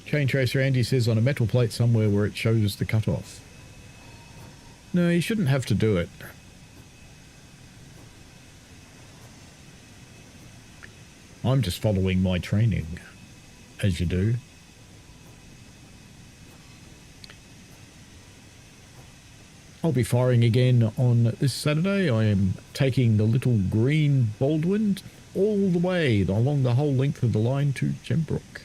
Chain Tracer Andy says on a metal plate somewhere where it shows the cutoff. No, you shouldn't have to do it. I'm just following my training, as you do. I'll be firing again on this Saturday. I am taking the little green Baldwin all the way along the whole length of the line to Gembrook.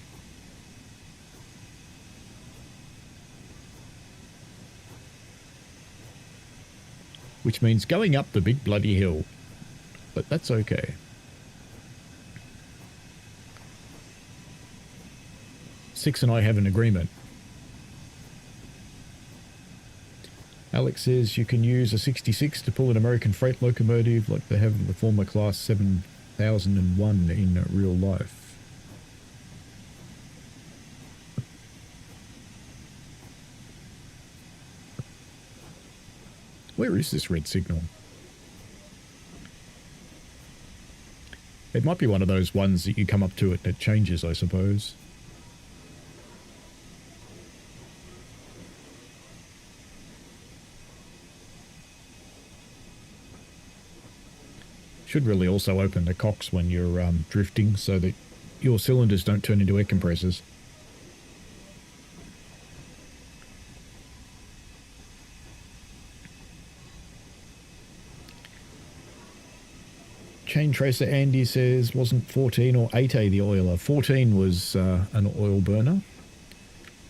which means going up the big bloody hill. But that's okay. Six and I have an agreement. Alex says you can use a 66 to pull an American freight locomotive like they have in the former Class 7001 in real life. Where is this red signal? It might be one of those ones that you come up to it and it changes, I suppose. Should really also open the cocks when you're drifting so that your cylinders don't turn into air compressors. Chain Tracer Andy says, wasn't 14 or 8A the oiler? 14 was an oil burner.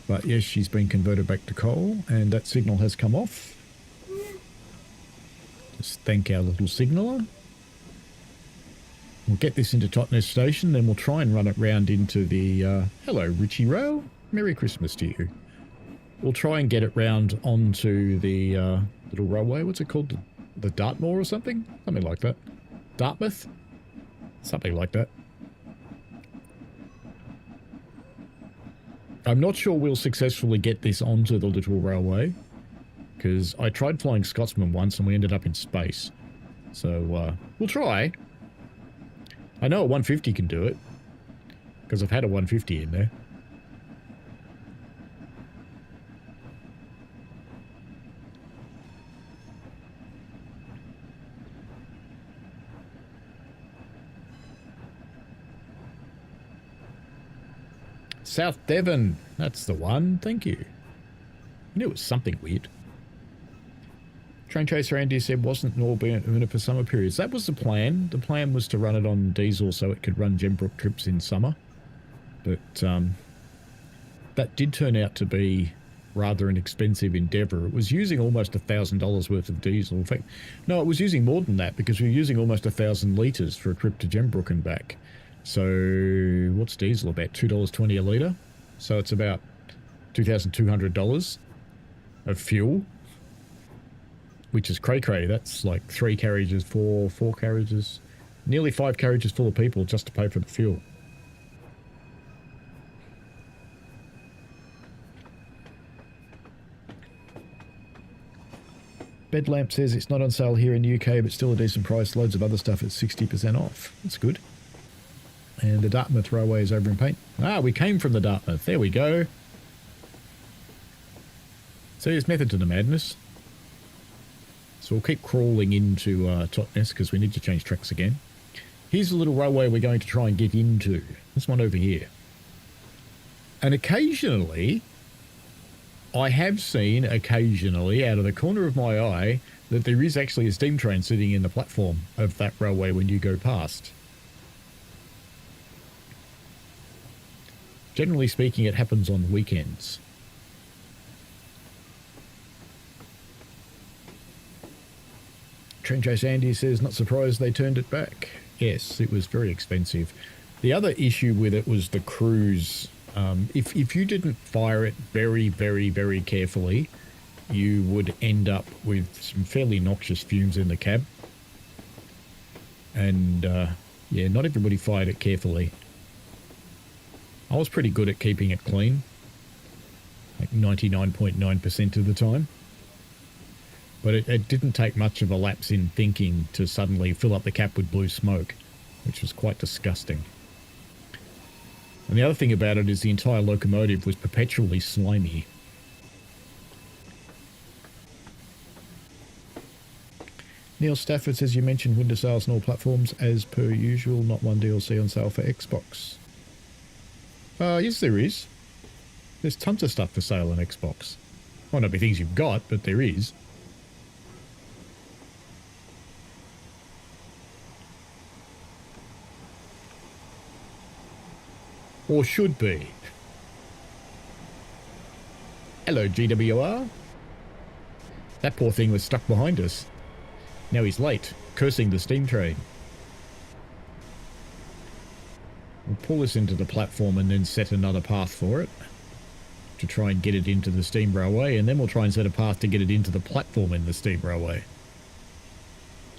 But yes, she's been converted back to coal, and that signal has come off. Just thank our little signaller. We'll get this into Totnes Station, then we'll try and run it round into the... hello, Richie Rail. Merry Christmas to you. We'll try and get it round onto the little railway. What's it called? The Dartmoor or something? Something like that. Dartmouth? Something like that. I'm not sure we'll successfully get this onto the little railway, because I tried flying Scotsman once and we ended up in space. So, we'll try. I know a 150 can do it, because I've had a 150 in there. South Devon, that's the one, thank you. I knew it was something weird. Train Tracer Andy said wasn't an all-burner for summer periods. That was the plan. The plan was to run it on diesel so it could run Gembrook trips in summer. But that did turn out to be rather an expensive endeavour. It was using almost $1,000 worth of diesel. In fact, no, it was using more than that because we were using almost 1,000 litres for a trip to Gembrook and back. So what's diesel about? $2.20 a litre? So it's about $2,200 of fuel, which is cray-cray. That's like 3 carriages, four carriages, nearly 5 carriages full of people just to pay for the fuel. Bedlamp says it's not on sale here in the UK, but still a decent price. Loads of other stuff at 60% off. That's good. And the Dartmouth Railway is over in Paignton. Ah, we came from the Dartmouth. There we go. So there's method to the madness. So we'll keep crawling into Totnes because we need to change tracks again. Here's a little railway we're going to try and get into. This one over here. And occasionally, I have seen occasionally out of the corner of my eye that there is actually a steam train sitting in the platform of that railway when you go past. Generally speaking, it happens on weekends. Train Chase Andy says, not surprised they turned it back. Yes, it was very expensive. The other issue with it was the cruise. If you didn't fire it very, very, very carefully, you would end up with some fairly noxious fumes in the cab. And, yeah, not everybody fired it carefully. I was pretty good at keeping it clean, like 99.9% of the time. But it didn't take much of a lapse in thinking to suddenly fill up the cap with blue smoke, which was quite disgusting. And the other thing about it is the entire locomotive was perpetually slimy. Neil Stafford says you mentioned winter sales on all platforms as per usual, not one DLC on sale for Xbox. Yes, there is. There's tons of stuff for sale on Xbox. Might not be things you've got, but there is. Or should be. Hello, GWR. That poor thing was stuck behind us. Now he's late, cursing the steam train. We'll pull this into the platform and then set another path for it to try and get it into the steam railway, and then we'll try and set a path to get it into the platform in the steam railway.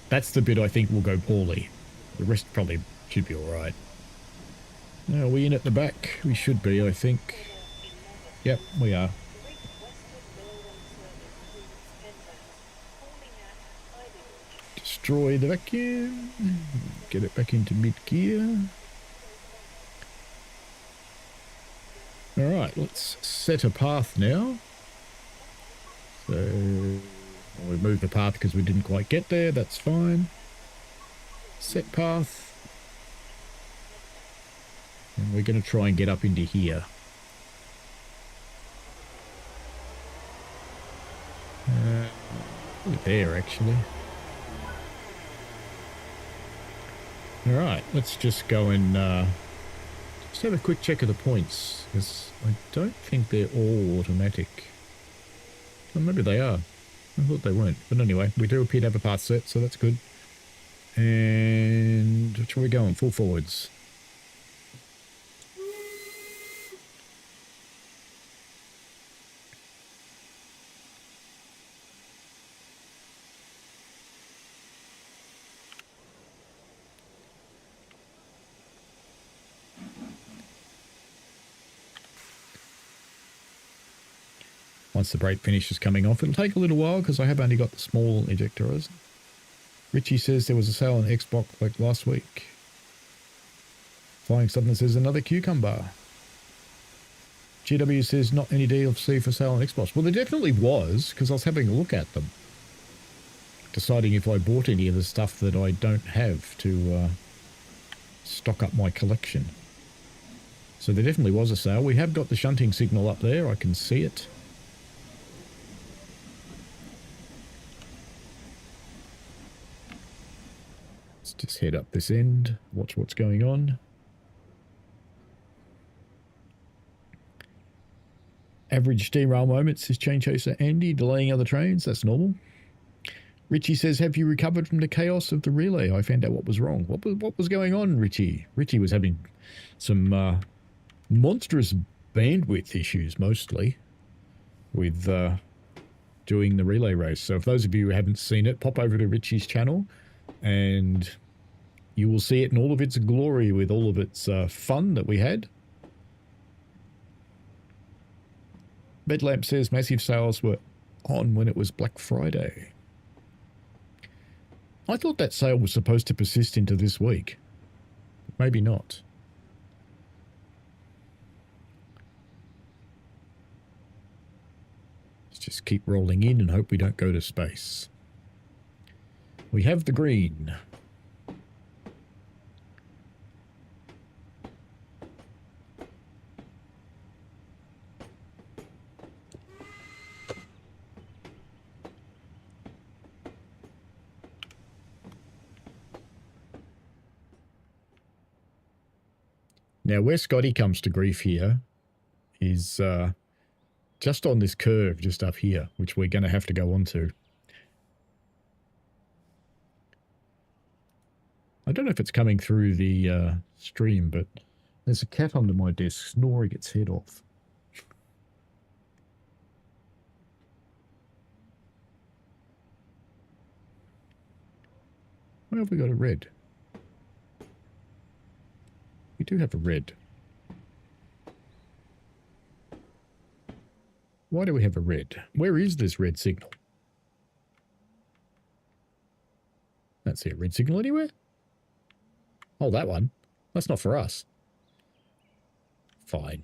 That's the bit I think will go poorly. The rest probably should be alright. Are we in at the back? We should be, I think. Yep, we are. Destroy the vacuum. Get it back into mid-gear. Alright, let's set a path now. So, we moved the path because we didn't quite get there, that's fine. Set path. And we're going to try and get up into here. There, actually. Alright, let's just go and just have a quick check of the points, because I don't think they're all automatic. Well, maybe they are. I thought they weren't. But anyway, we do appear to have a path set, so that's good. And which are we going? Full forwards. Once the brake finish is coming off, it'll take a little while because I have only got the small ejector horizon. Richie says there was a sale on Xbox like last week. Flying Southern says another cucumber. GW says not any DLC for sale on Xbox. Well, there definitely was, because I was having a look at them. Deciding if I bought any of the stuff that I don't have to stock up my collection. So there definitely was a sale. We have got the shunting signal up there. I can see it. Let's just head up this end. Watch what's going on. Average steam rail moments, says Chain Chaser Andy, delaying other trains, that's normal. Richie says, have you recovered from the chaos of the relay? I found out what was wrong. What was going on, Richie? Richie was having some monstrous bandwidth issues, mostly, with doing the relay race. So if those of you who haven't seen it, pop over to Richie's channel, and you will see it in all of its glory with all of its fun that we had. Bedlamp says massive sales were on when it was Black Friday. I thought that sale was supposed to persist into this week. Maybe not. Let's just keep rolling in and hope we don't go to space. We have the green. Now, where Scotty comes to grief here is just on this curve just up here, which we're going to have to go onto. I don't know if it's coming through the stream, but there's a cat under my desk snoring its head off. Where have we got a red? We do have a red. Why do we have a red? Where is this red signal? I don't see a red signal anywhere. Oh, that one. That's not for us. Fine.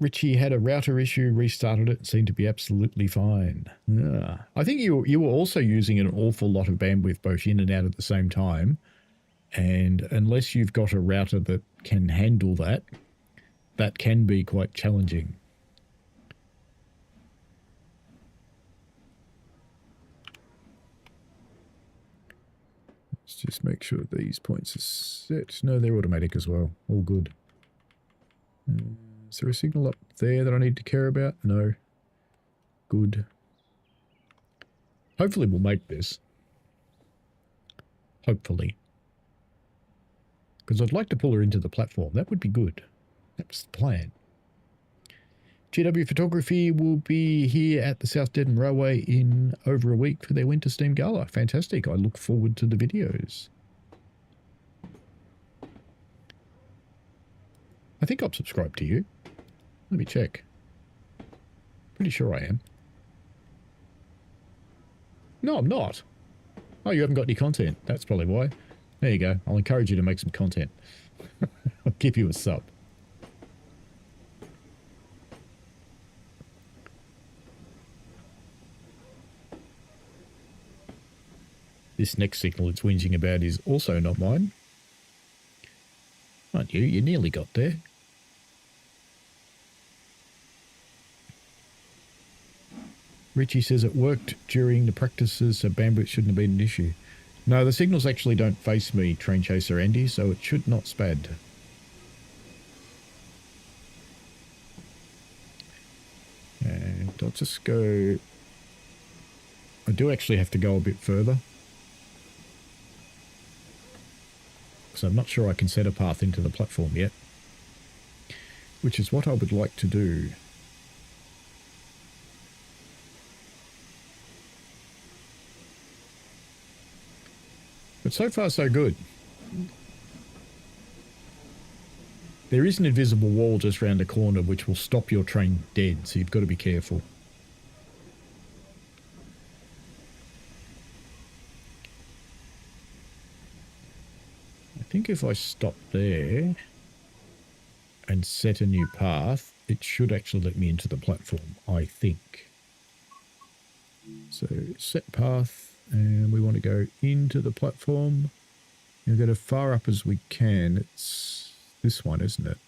Richie had a router issue, restarted it, seemed to be absolutely fine. Yeah. I think you were also using an awful lot of bandwidth both in and out at the same time. And unless you've got a router that can handle that, that can be quite challenging. Let's just make sure these points are set. No, they're automatic as well. All good. Is there a signal up there that I need to care about? No. Good. Hopefully we'll make this. Hopefully. Because I'd like to pull her into the platform. That would be good. That's the plan. GW Photography will be here at the South Devon Railway in over a week for their Winter Steam Gala. Fantastic. I look forward to the videos. I think I'm subscribed to you. Let me check. Pretty sure I am. No, I'm not. Oh, you haven't got any content. That's probably why. There you go. I'll encourage you to make some content. I'll give you a sub. This next signal it's whinging about is also not mine. Aren't you? You nearly got there. Richie says it worked during the practices, so bandwidth shouldn't have been an issue. No, the signals actually don't face me, Train Chaser Andy, so it should not spad. And I'll just go... I do actually have to go a bit further. So I'm not sure I can set a path into the platform yet, which is what I would like to do. But so far so good. There is an invisible wall just round the corner which will stop your train dead, so you've got to be careful. I think if I stop there and set a new path, it should actually let me into the platform, I think. So set path, and we want to go into the platform. We'll go as far up as we can. It's this one, isn't it?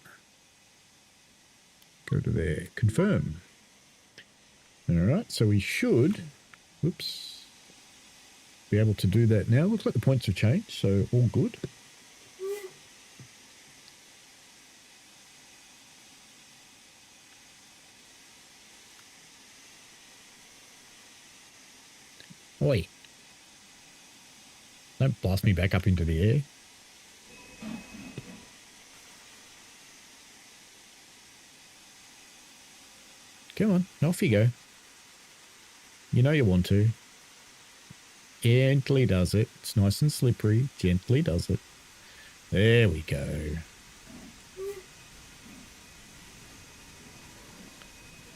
Go to there. Confirm. Alright, so we should, whoops, be able to do that now. Looks like the points have changed, so all good. Oi. Don't blast me back up into the air. Come on, off you go. You know you want to. Gently does it. It's nice and slippery. Gently does it. There we go.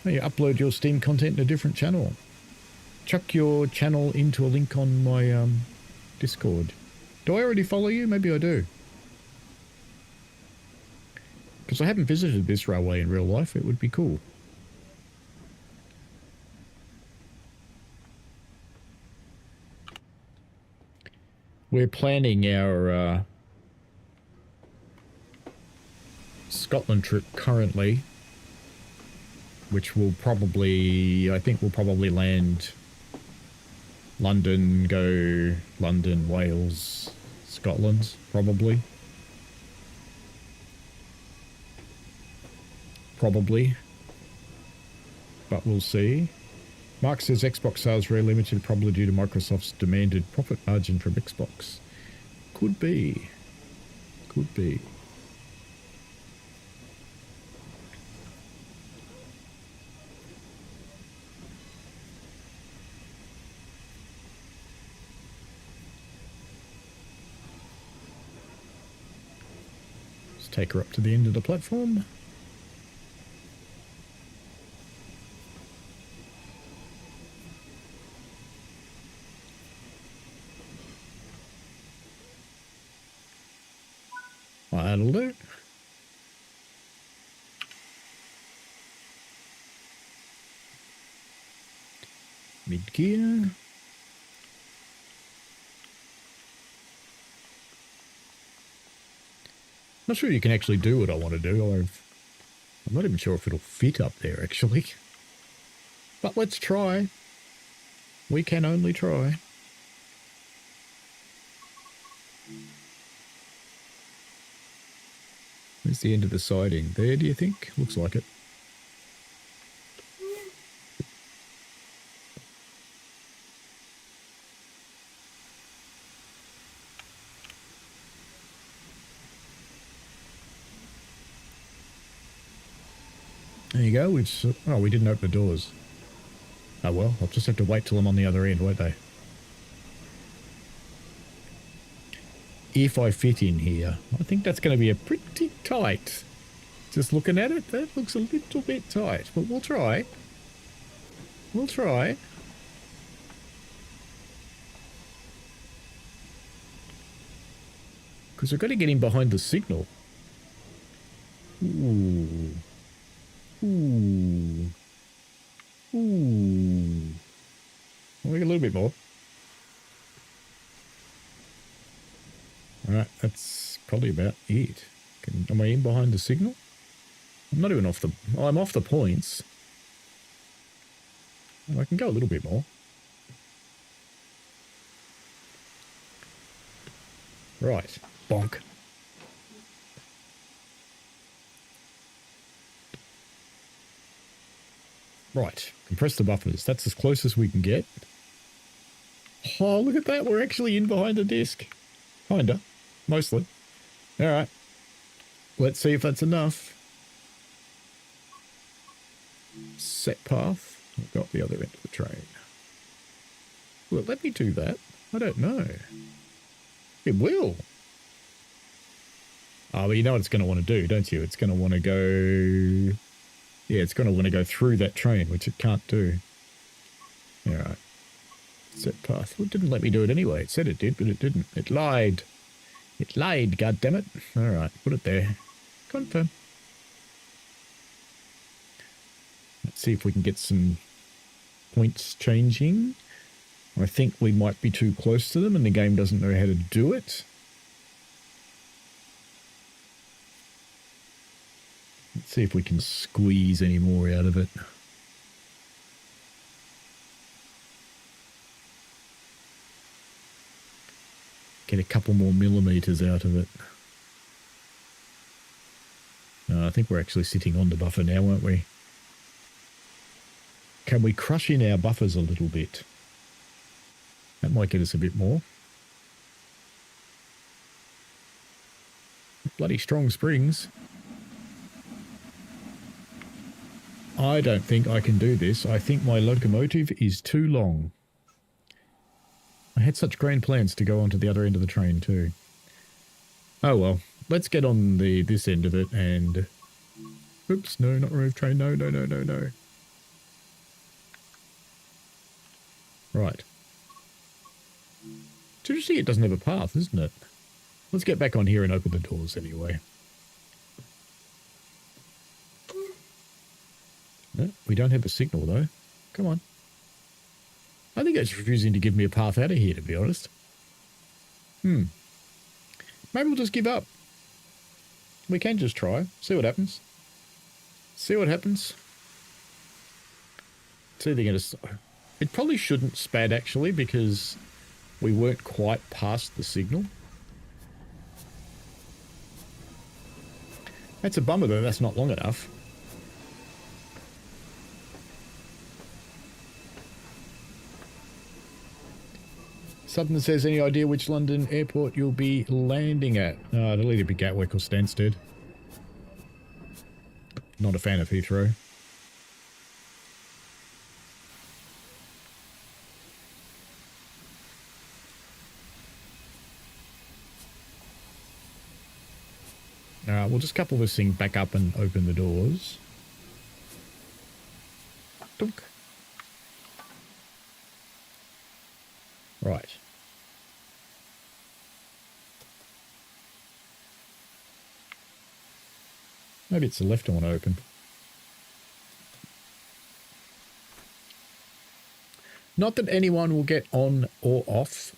Oh, you upload your Steam content to a different channel. Chuck your channel into a link on my Discord. Do I already follow you? Maybe I do. Because I haven't visited this railway in real life. It would be cool. We're planning our Scotland trip currently, which will probably, I think we'll probably land London, go London, Wales, Scotland, probably. Probably. But we'll see. Mark says Xbox sales very limited, probably due to Microsoft's demanded profit margin from Xbox. Could be. Could be. Let's take her up to the end of the platform. That'll do. Mid-gear. Not sure you can actually do what I want to do. I'm not even sure if it'll fit up there, actually. But let's try. We can only try. Where's the end of the siding? There, do you think? Looks like it. There you go. Oh, we didn't open the doors. Oh well, I'll just have to wait till I'm on the other end, won't they? If I fit in here. I think that's going to be a pretty tight. Just looking at it, that looks a little bit tight, but we'll try. We'll try. Because we've got to get in behind the signal. Ooh. Ooh. Ooh. I'll make a little bit more. Alright, that's probably about it. Am I in behind the signal? I'm not even off the... Oh, I'm off the points. Oh, I can go a little bit more. Right. Bonk. Right. Compress the buffers. That's as close as we can get. Oh, look at that. We're actually in behind the disc. Kinda. Mostly. Alright. Let's see if that's enough. Set path. I've got the other end of the train. Will it let me do that? I don't know. It will. Oh, but you know what it's going to want to do, don't you? It's going to want to go... Yeah, it's going to want to go through that train, which it can't do. Alright. Set path. Well, it didn't let me do it anyway. It said it did, but it didn't. It lied. It lied, goddammit. Alright, put it there. Confirm. Let's see if we can get some points changing. I think we might be too close to them and the game doesn't know how to do it. Let's see if we can squeeze any more out of it. Get a couple more millimeters out of it. I think we're actually sitting on the buffer now, aren't we? Can we crush in our buffers a little bit? That might get us a bit more. Bloody strong springs. I don't think I can do this. I think my locomotive is too long. I had such grand plans to go onto the other end of the train too. Oh well, let's get on this end of it and... Oops, no, not remove train. No, no, no, no, no. Right. It's interesting it doesn't have a path, isn't it? Let's get back on here and open the doors anyway. No, we don't have a signal though. Come on. I think it's refusing to give me a path out of here, to be honest. Maybe we'll just give up. We can just try. See what happens. See what happens. See if they're going to... It probably shouldn't spat, actually, because we weren't quite past the signal. That's a bummer, though. That's not long enough. Sutton says, any idea which London airport you'll be landing at? It'll either be Gatwick or Stansted. Not a fan of Heathrow. We'll just couple this thing back up and open the doors. Dunk. Right. Maybe it's the left I want to open. Not that anyone will get on or off.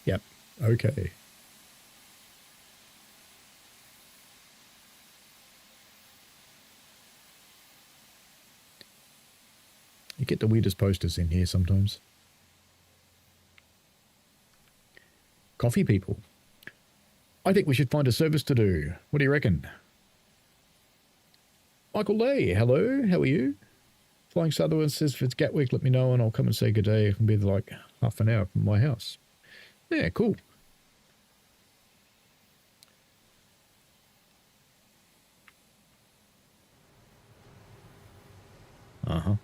Yep. Okay. You get the weirdest posters in here sometimes. Coffee people. I think we should find a service to do. What do you reckon? Michael Lay, hello, how are you? Flying Sutherland says if it's Gatwick, let me know and I'll come and say good day. It can be like half an hour from my house. Yeah, cool. Uh-huh.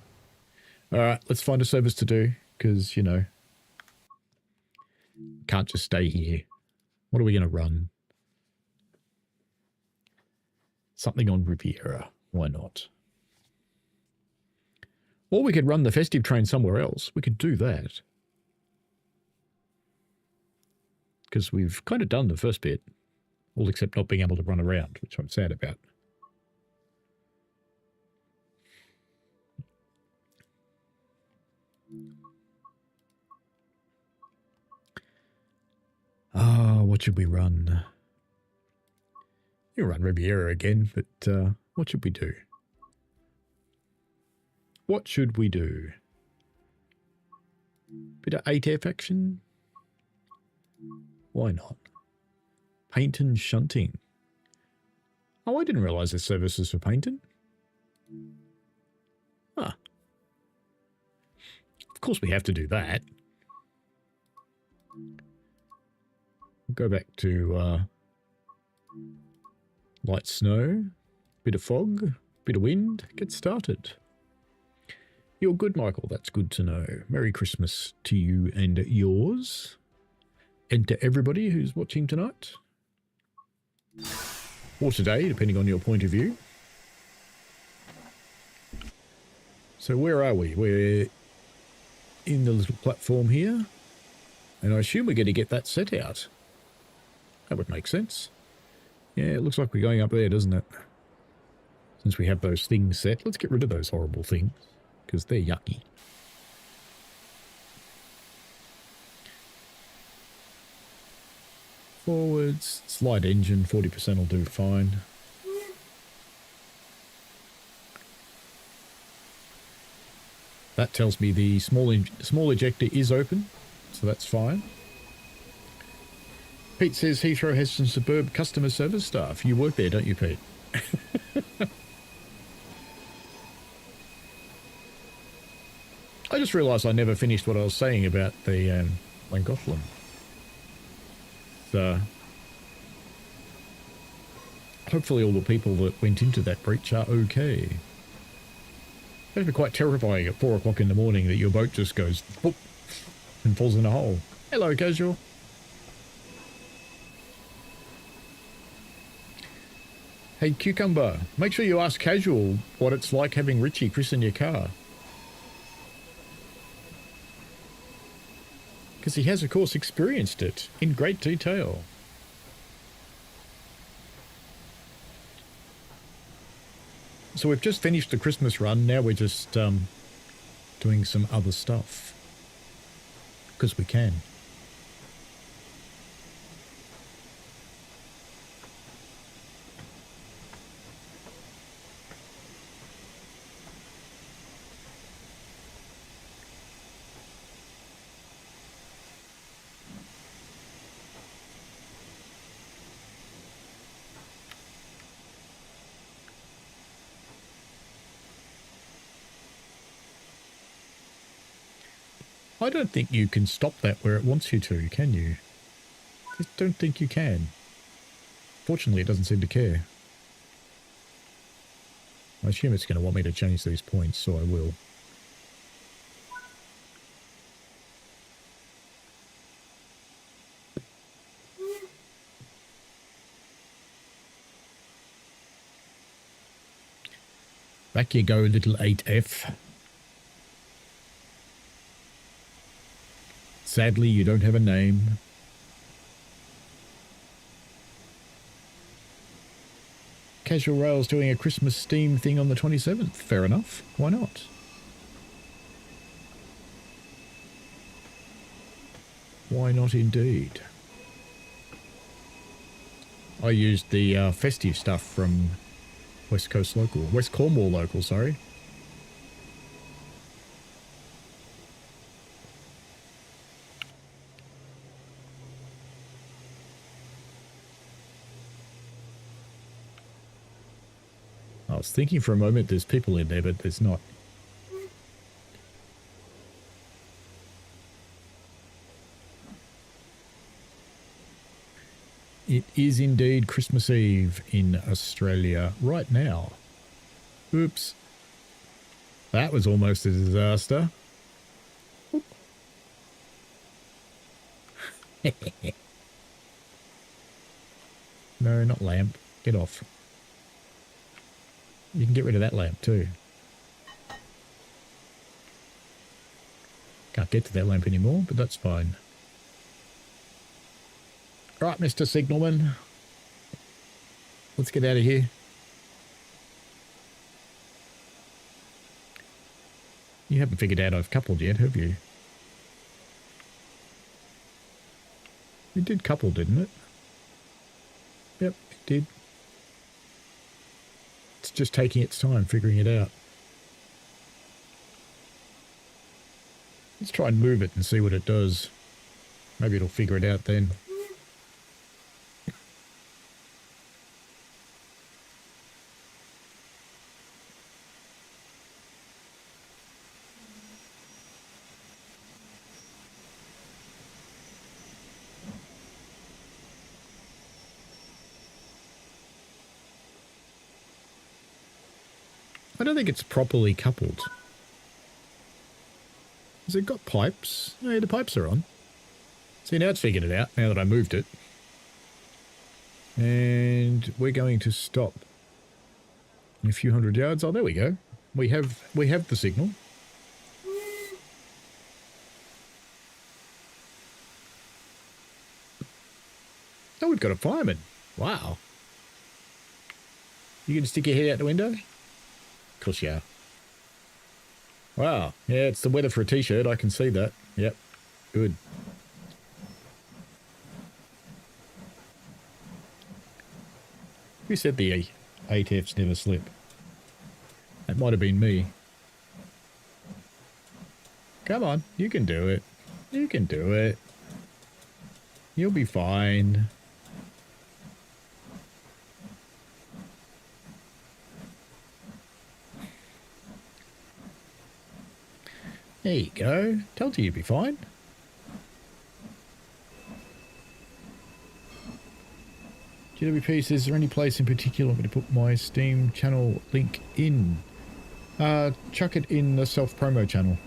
All right, let's find a service to do because, you know, can't just stay here. What are we going to run? Something on Riviera. Why not? Or we could run the festive train somewhere else. We could do that. Because we've kind of done the first bit. All except not being able to run around, which I'm sad about. What should we run? You'll run Riviera again, but what should we do? What should we do? Bit of 8F action? Why not? Paignton shunting. Oh, I didn't realise there's services for Paignton. Huh. Of course we have to do that. Go back to light snow, bit of fog, bit of wind, get started. You're good, Michael. That's good to know. Merry Christmas to you and yours, and to everybody who's watching tonight. Or today, depending on your point of view. So where are we? We're in the little platform here, and I assume we're going to get that set out. That would make sense. Yeah, it looks like we're going up there, doesn't it? Since we have those things set, let's get rid of those horrible things, because they're yucky. Forwards, slide engine, 40% will do fine. That tells me the small ejector is open, so that's fine. Pete says Heathrow has some superb customer service staff. You work there, don't you, Pete? I just realised I never finished what I was saying about the Llangollen. So, hopefully all the people that went into that breach are okay. That'd be quite terrifying at 4 o'clock in the morning that your boat just goes boop and falls in a hole. Hello, Casual. Hey, Cucumber, make sure you ask Casual what it's like having Richie christen your car. Because he has, of course, experienced it in great detail. So we've just finished the Christmas run, now we're just doing some other stuff. Because we can. I don't think you can stop that where it wants you to, can you? I don't think you can. Fortunately, it doesn't seem to care. I assume it's going to want me to change these points, so I will. Back you go, little 8F. Sadly, you don't have a name. Casual Rail's doing a Christmas Steam thing on the 27th. Fair enough. Why not? Why not indeed? I used the festive stuff from West Cornwall Local, sorry. I was thinking for a moment there's people in there, but there's not. It is indeed Christmas Eve in Australia right now. Oops. That was almost a disaster. No, not lamp. Get off. You can get rid of that lamp too. Can't get to that lamp anymore, but that's fine. Right, Mr. Signalman. Let's get out of here. You haven't figured out I've coupled yet, have you? It did couple, didn't it? Yep, it did. It's just taking its time figuring it out. Let's try and move it and see what it does. Maybe it'll figure it out then. I don't think it's properly coupled. Has it got pipes? No, the pipes are on. See, now it's figured it out, now that I moved it. And we're going to stop in a few hundred yards. Oh, there we go. We have the signal. Oh, we've got a fireman. Wow. You gonna stick your head out the window? Of course you are. Wow. Yeah, it's the weather for a t-shirt. I can see that. Yep. Good. Who said the 8Fs never slip? That might have been me. Come on. You can do it. You can do it. You'll be fine. There you go. Told you you'd be fine. GWP says, is there any place in particular I'm going to put my Steam channel link in? Chuck it in the self-promo channel.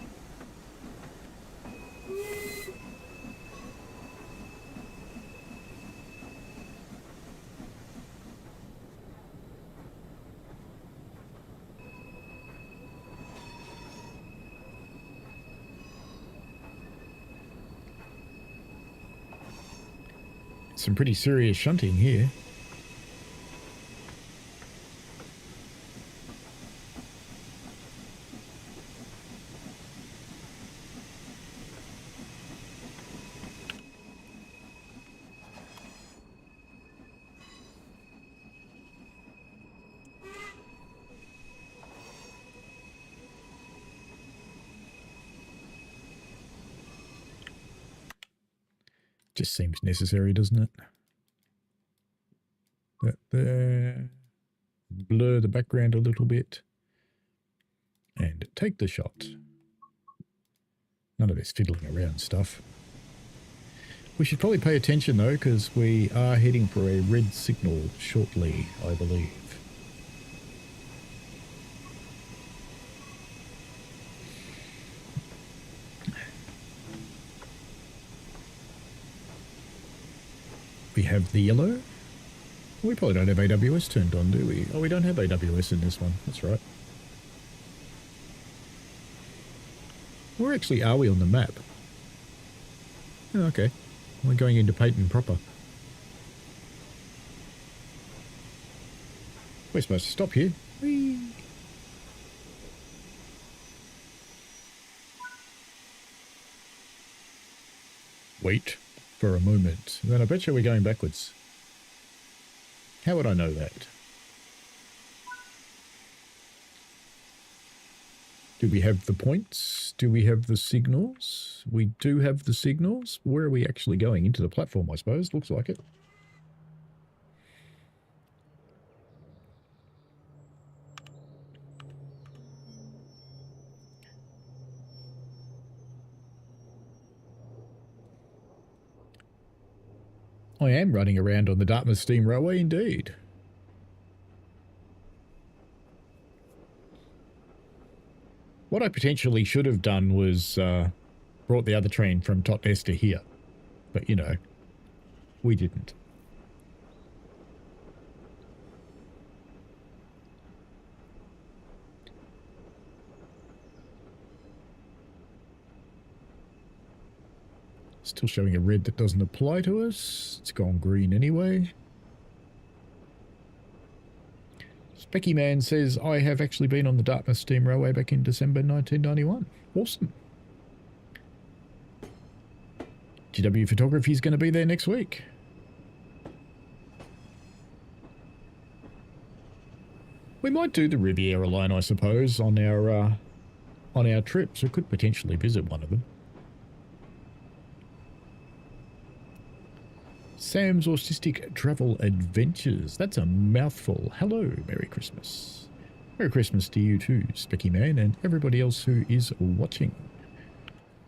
Some pretty serious shunting here. Just seems necessary, doesn't it? That there. Blur the background a little bit. And take the shot. None of this fiddling around stuff. We should probably pay attention though, because we are heading for a red signal shortly, I believe. We have the yellow. We probably don't have AWS turned on, do we? Oh, we don't have AWS in this one. That's right. Where actually are we on the map? Oh, okay. We're going into Paignton proper. We're supposed to stop here. Whee! Wait for a moment. Then I bet you we're going backwards. How would I know that? Do we have the points? Do we have the signals? We do have the signals. Where are we actually going? Into the platform, I suppose. Looks like it. I am running around on the Dartmouth Steam Railway indeed. What I potentially should have done was brought the other train from Totnes to here. But, you know, we didn't. Still showing a red that doesn't apply to us. It's gone green anyway. Specky Man says, I have actually been on the Dartmouth Steam Railway back in December 1991. Awesome. GW Photography is going to be there next week. We might do the Riviera Line, I suppose, on our trips. We could potentially visit one of them. Sam's Autistic Travel Adventures. That's a mouthful. Hello, Merry Christmas. Merry Christmas to you too, Specky Man, and everybody else who is watching.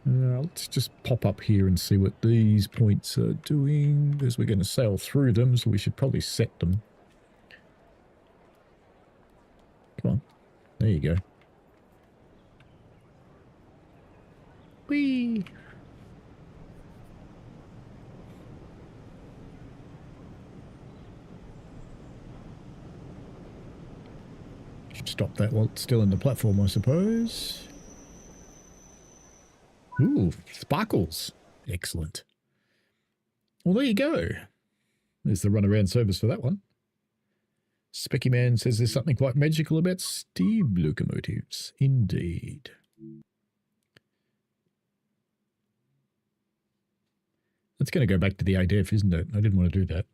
Let's just pop up here and see what these points are doing, because we're going to sail through them, so we should probably set them. Come on. There you go. Whee! Should stop that while it's still in the platform, I suppose. Ooh, sparkles. Excellent. Well, there you go. There's the runaround service for that one. Specky Man says there's something quite magical about steam locomotives. Indeed. That's going to go back to the ADF, isn't it? I didn't want to do that.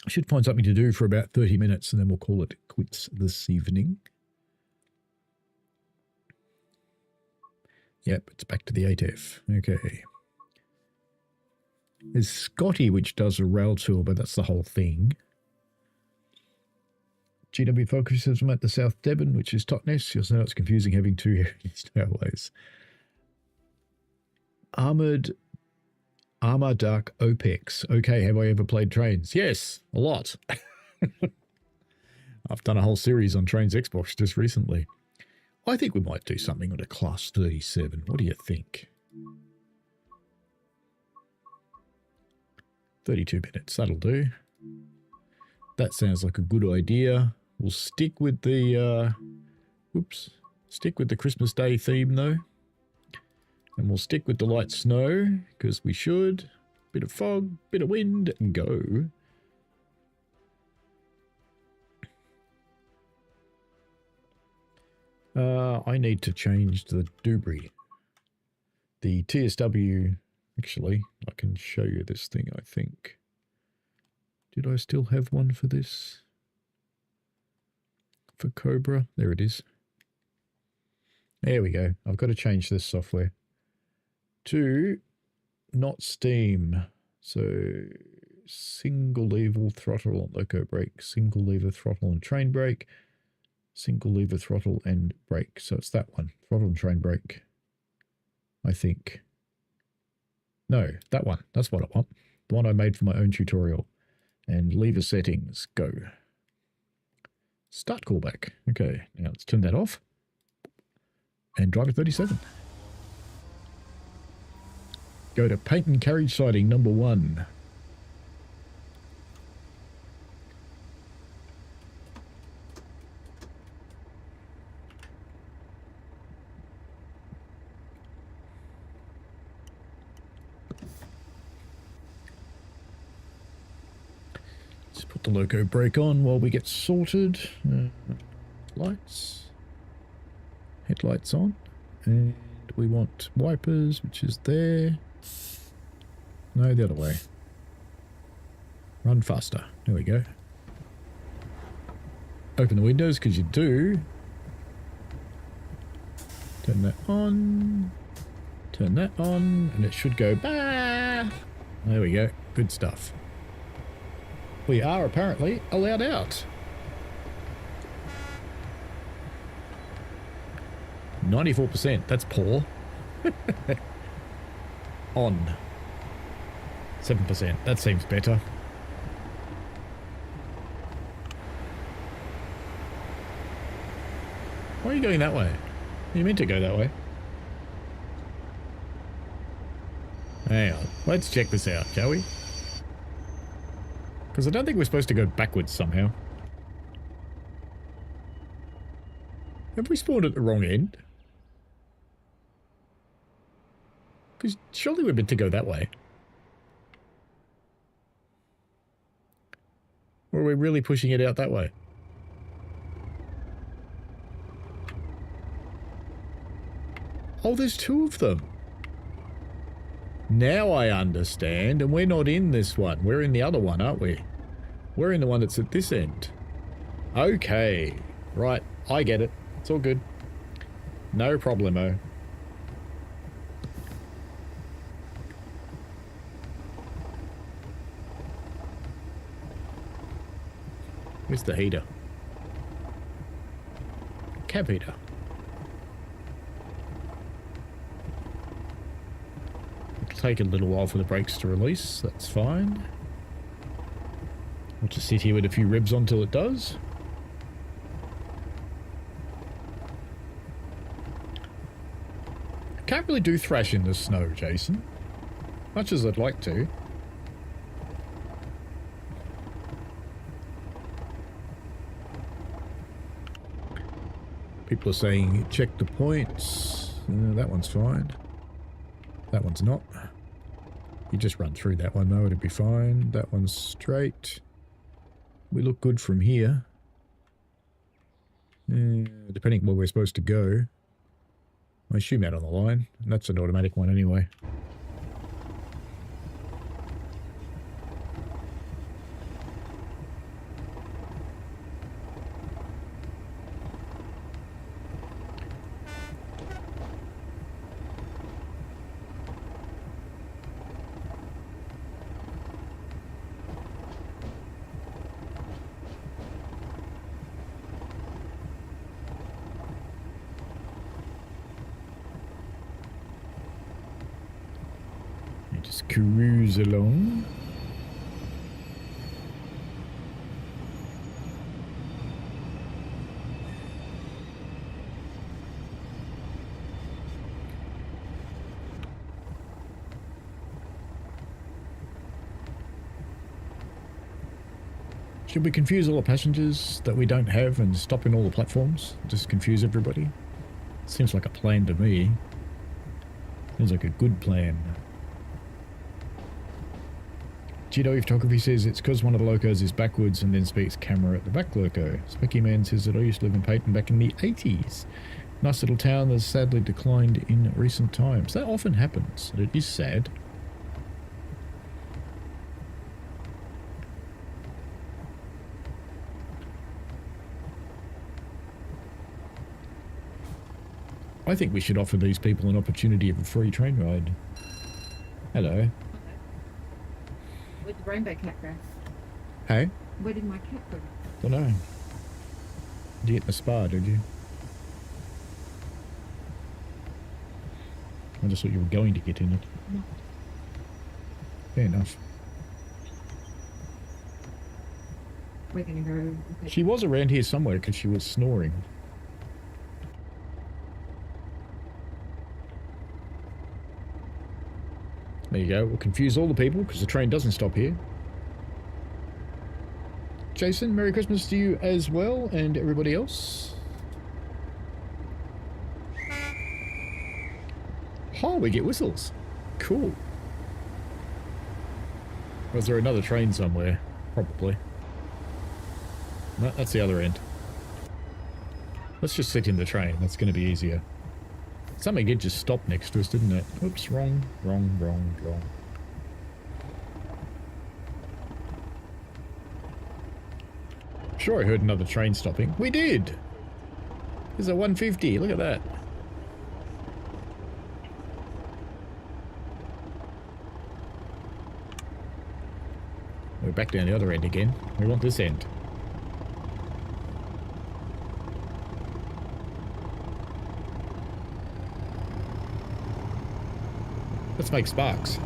I should find something to do for about 30 minutes and then we'll call it quits this evening. Yep, it's back to the ATF. Okay. There's Scotty, which does a rail tour, but that's the whole thing. GW focuses on at the South Devon, which is Totnes. You'll know it's confusing having two heritage railways. Armour Dark OPEX. Okay, have I ever played trains? Yes, a lot. I've done a whole series on Trains Xbox just recently. I think we might do something on a Class 37. What do you think? 32 minutes, that'll do. That sounds like a good idea. We'll stick with the, stick with the Christmas Day theme though. And we'll stick with the light snow, because we should. Bit of fog, bit of wind, and go. I need to change the Dubry. The TSW, actually, I can show you this thing, I think. Did I still have one for this? For Cobra? There it is. There we go. I've got to change this software to not steam. So single lever throttle on loco brake, single lever throttle and train brake, single lever throttle and brake. So it's that one, throttle and train brake, I think. No, that one. That's what I want. The one I made for my own tutorial. And lever settings, go. Start callback. Okay, now let's turn that off. And driver 37. Go to Paignton carriage siding number 1. Let's put the loco brake on while we get sorted. Lights. Headlights on. And we want wipers, which is there. No, the other way. Run faster. There we go. Open the windows, because you do. Turn that on. Turn that on. And it should go, bah! There we go. Good stuff. We are apparently allowed out. 94%. That's poor. On. 7%. That seems better. Why are you going that way? You meant to go that way. Hang on. Let's check this out, shall we? Because I don't think we're supposed to go backwards somehow. Have we spawned at the wrong end? Because surely we're meant to go that way. Or are we really pushing it out that way? Oh, there's two of them. Now I understand, and we're not in this one. We're in the other one, aren't we? We're in the one that's at this end. Okay. Right, I get it. It's all good. No problemo. Where's the heater? Cab heater. It'll take a little while for the brakes to release. That's fine. We'll just sit here with a few ribs on till it does. Can't really do thrash in the snow, Jason. Much as I'd like to. People are saying, check the points. That one's fine. That one's not. You just run through that one though, it'll be fine. That one's straight. We look good from here. Depending on where we're supposed to go. I assume out on the line. And that's an automatic one anyway. Cruise along. Should we confuse all the passengers that we don't have and stop in all the platforms? Just confuse everybody? Seems like a plan to me. Seems like a good plan. Gito Photography says it's because one of the locos is backwards and then speaks camera at the back loco. Specky Man says that I used to live in Paignton back in the 80s. Nice little town that has sadly declined in recent times. That often happens. It is sad. I think we should offer these people an opportunity of a free train ride. Hello. Where'd the rainbow cat go? Hey? Where did my cat go? Don't know. Did you get in the spa, did you? I just thought you were going to get in it. No. Fair enough. We're gonna go... She was around here somewhere because she was snoring. There you go. We'll confuse all the people because the train doesn't stop here. Jason, Merry Christmas to you as well and everybody else. Oh, we get whistles. Cool. Was there another train somewhere? Probably. No, that's the other end. Let's just sit in the train. That's going to be easier. Something did just stop next to us, didn't it? Oops, wrong. Sure, I heard another train stopping. We did! There's a 150, look at that. We're back down the other end again. We want this end. Let's make sparks.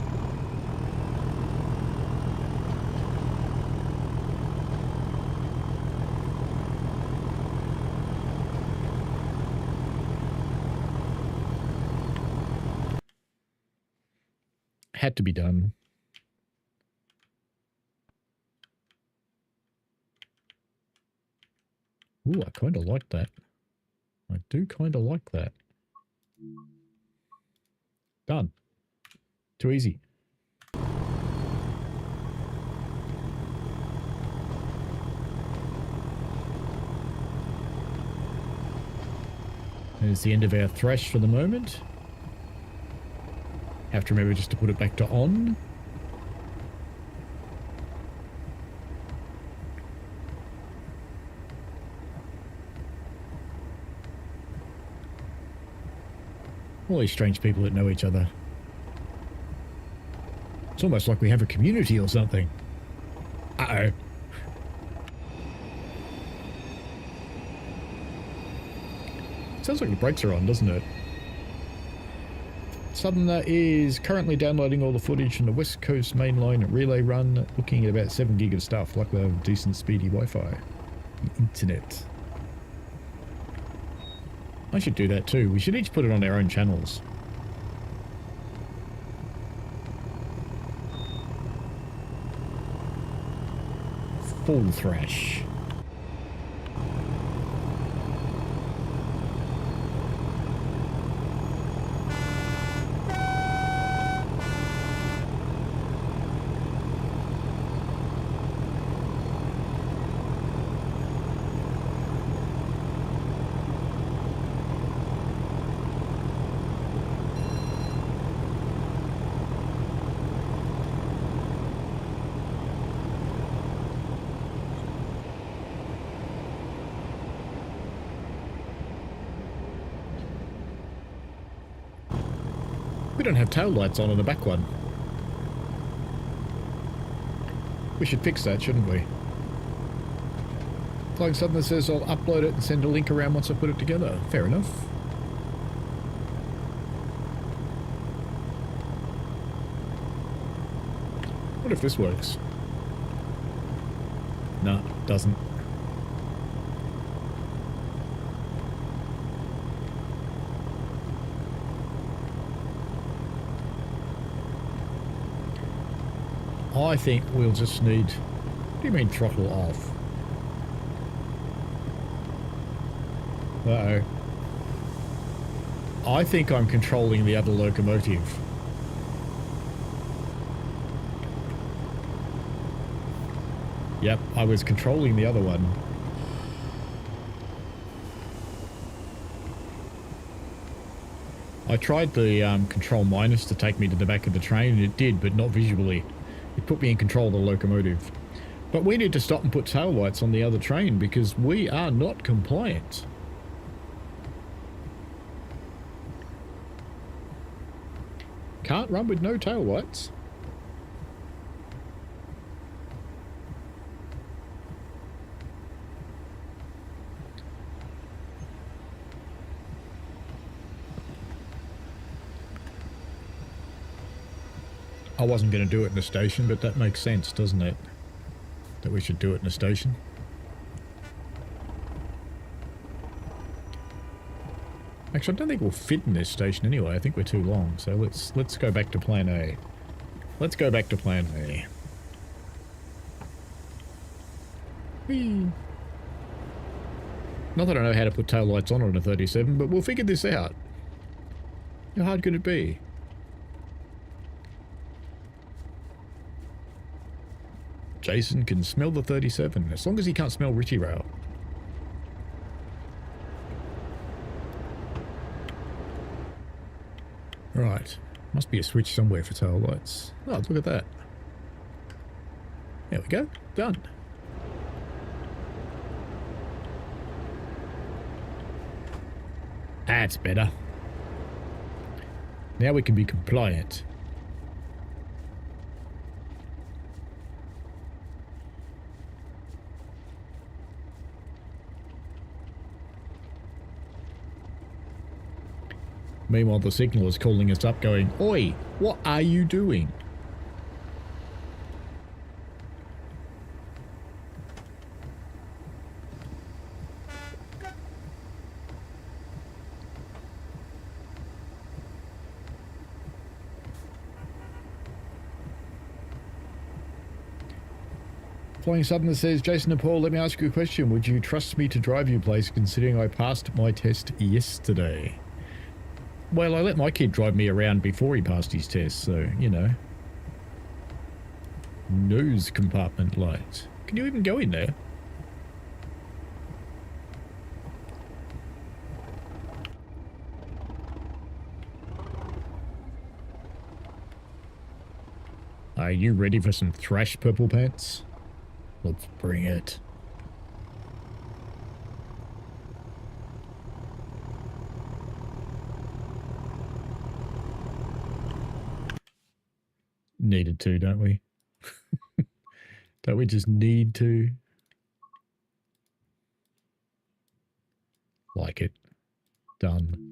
Had to be done. Ooh, I kind of like that. I do kind of like that. Done. Too easy. There's the end of our thresh for the moment. Have to remember just to put it back to on. All these strange people that know each other. It's almost like we have a community or something. Uh-oh. Sounds like the brakes are on, doesn't it? Southerner is currently downloading all the footage from the West Coast mainline relay run, looking at about 7 gig of stuff. Luckily I have decent speedy Wi-Fi. The internet. I should do that too. We should each put it on our own channels. Full thrash. We don't have tail lights on the back one. We should fix that, shouldn't we? Flying Southerner says I'll upload it and send a link around once I put it together. Fair enough. What if this works? No, it doesn't. I think we'll just need... What do you mean throttle off? Uh-oh. I think I'm controlling the other locomotive. Yep, I was controlling the other one. I tried the control minus to take me to the back of the train, and it did, but not visually. It put me in control of the locomotive. But we need to stop and put tail lights on the other train because we are not compliant. Can't run with no tail lights. I wasn't going to do it in the station, but that makes sense, doesn't it? That we should do it in the station. Actually, I don't think we'll fit in this station anyway. I think we're too long. So let's go back to plan A. Let's go back to plan A. Whee! Not that I know how to put tail lights on a 37, but we'll figure this out. How hard could it be? Jason can smell the 37, as long as he can't smell Richie Rail. Right. Must be a switch somewhere for tail lights. Oh, look at that. There we go. Done. That's better. Now we can be compliant. Meanwhile, the signal is calling us up going, "Oi, what are you doing?" Flying Southerner says, Jason and Paul, let me ask you a question. Would you trust me to drive you place considering I passed my test yesterday? Well, I let my kid drive me around before he passed his test, so, you know. Nose compartment lights. Can you even go in there? Are you ready for some thrash, Purple Pants? Let's bring it. Needed to, don't we? Don't we just need to? Like it. Done.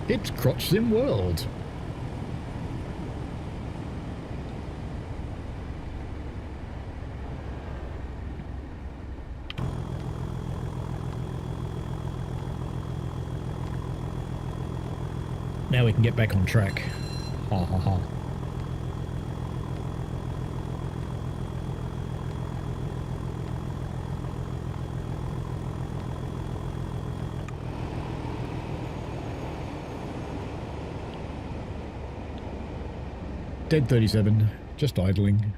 It's Crotch Sim World. Now we can get back on track. Ha ha ha. Dead 37, just idling.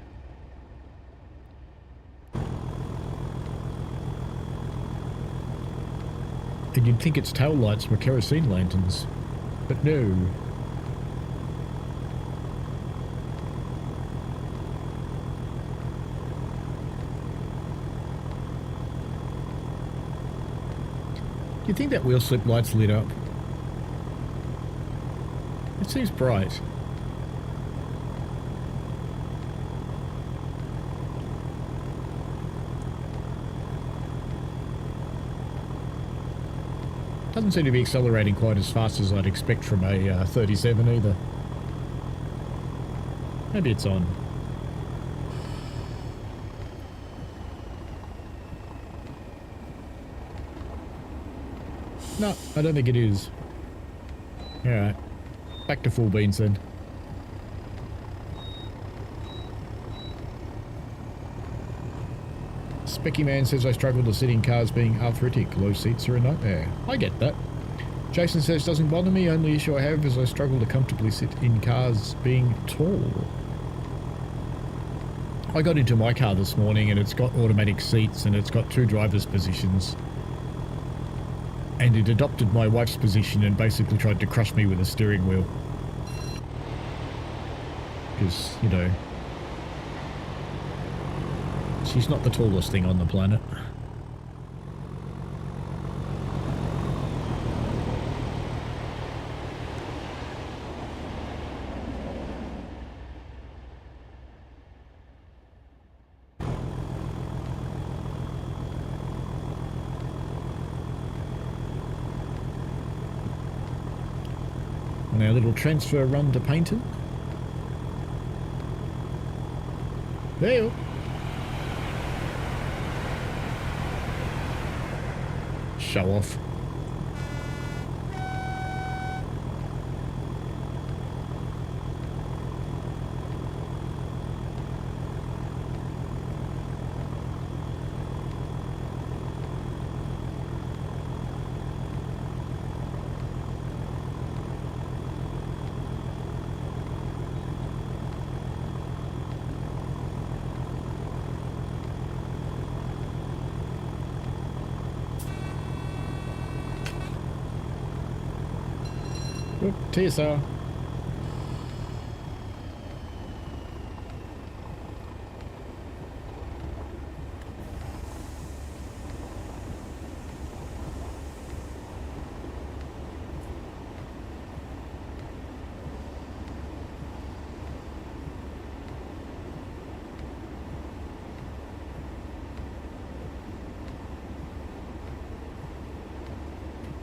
And you'd think its tail lights were kerosene lanterns, but no. You'd think that wheel slip light's lit up. It seems bright. Doesn't seem to be accelerating quite as fast as I'd expect from a 37 either. Maybe it's on. No, I don't think it is. Alright. Back to full beans then. Specky Man says I struggle to sit in cars being arthritic. Low seats are a nightmare. I get that. Jason says doesn't bother me. Only issue I have is I struggle to comfortably sit in cars being tall. I got into my car this morning and it's got automatic seats and it's got 2 driver's positions. And it adopted my wife's position and basically tried to crush me with a steering wheel. Because, you know, she's not the tallest thing on the planet. And our little transfer run to Paignton. There you go. Show off. Oop, TSR.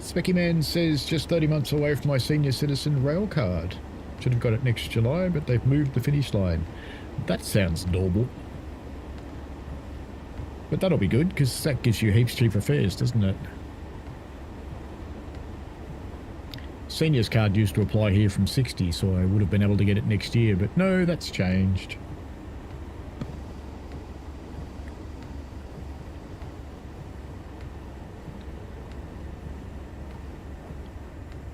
Specky Man says just 30 months away from my senior citizen rail card. Should have got it next July, but they've moved the finish line. That sounds normal. But that'll be good, because that gives you heaps cheaper fares, doesn't it? Senior's card used to apply here from 60, so I would have been able to get it next year, but no, that's changed.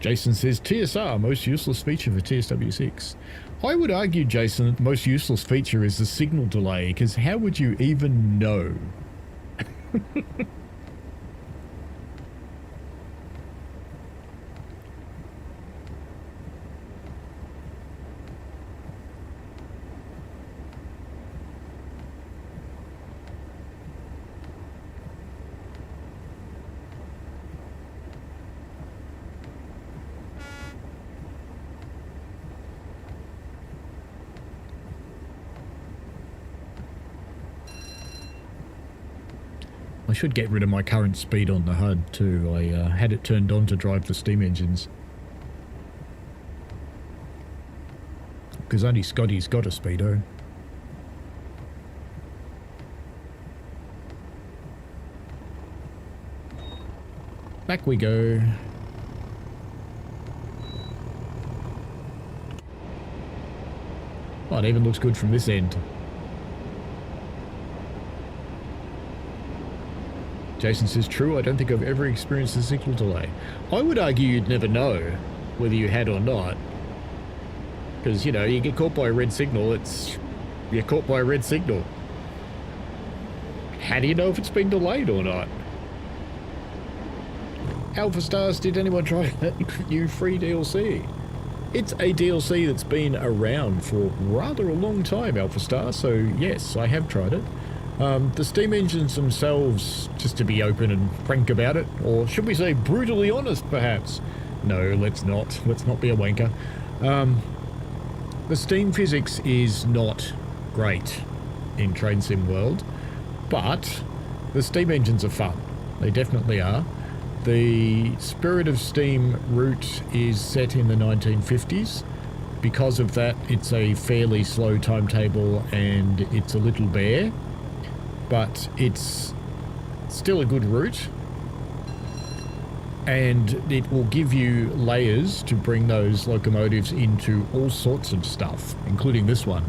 Jason says, TSR, most useless feature for TSW6. I would argue, Jason, that the most useless feature is the signal delay, because how would you even know? I should get rid of my current speed on the HUD too. I had it turned on to drive the steam engines. Because only Scotty's got a speedo. Back we go. Oh, it even looks good from this end. Jason says, true, I don't think I've ever experienced a signal delay. I would argue you'd never know whether you had or not. Because, you know, you get caught by a red signal, you're caught by a red signal. How do you know if it's been delayed or not? Alpha Stars, did anyone try that new free DLC? It's a DLC that's been around for rather a long time, Alpha Star, so yes, I have tried it. The steam engines themselves, just to be open and frank about it, or should we say brutally honest, perhaps? No, let's not be a wanker. The steam physics is not great in Train Sim world, but the steam engines are fun. They definitely are. The Spirit of Steam route is set in the 1950s. Because of that, it's a fairly slow timetable and it's a little bare. But it's still a good route, and it will give you layers to bring those locomotives into all sorts of stuff, including this one.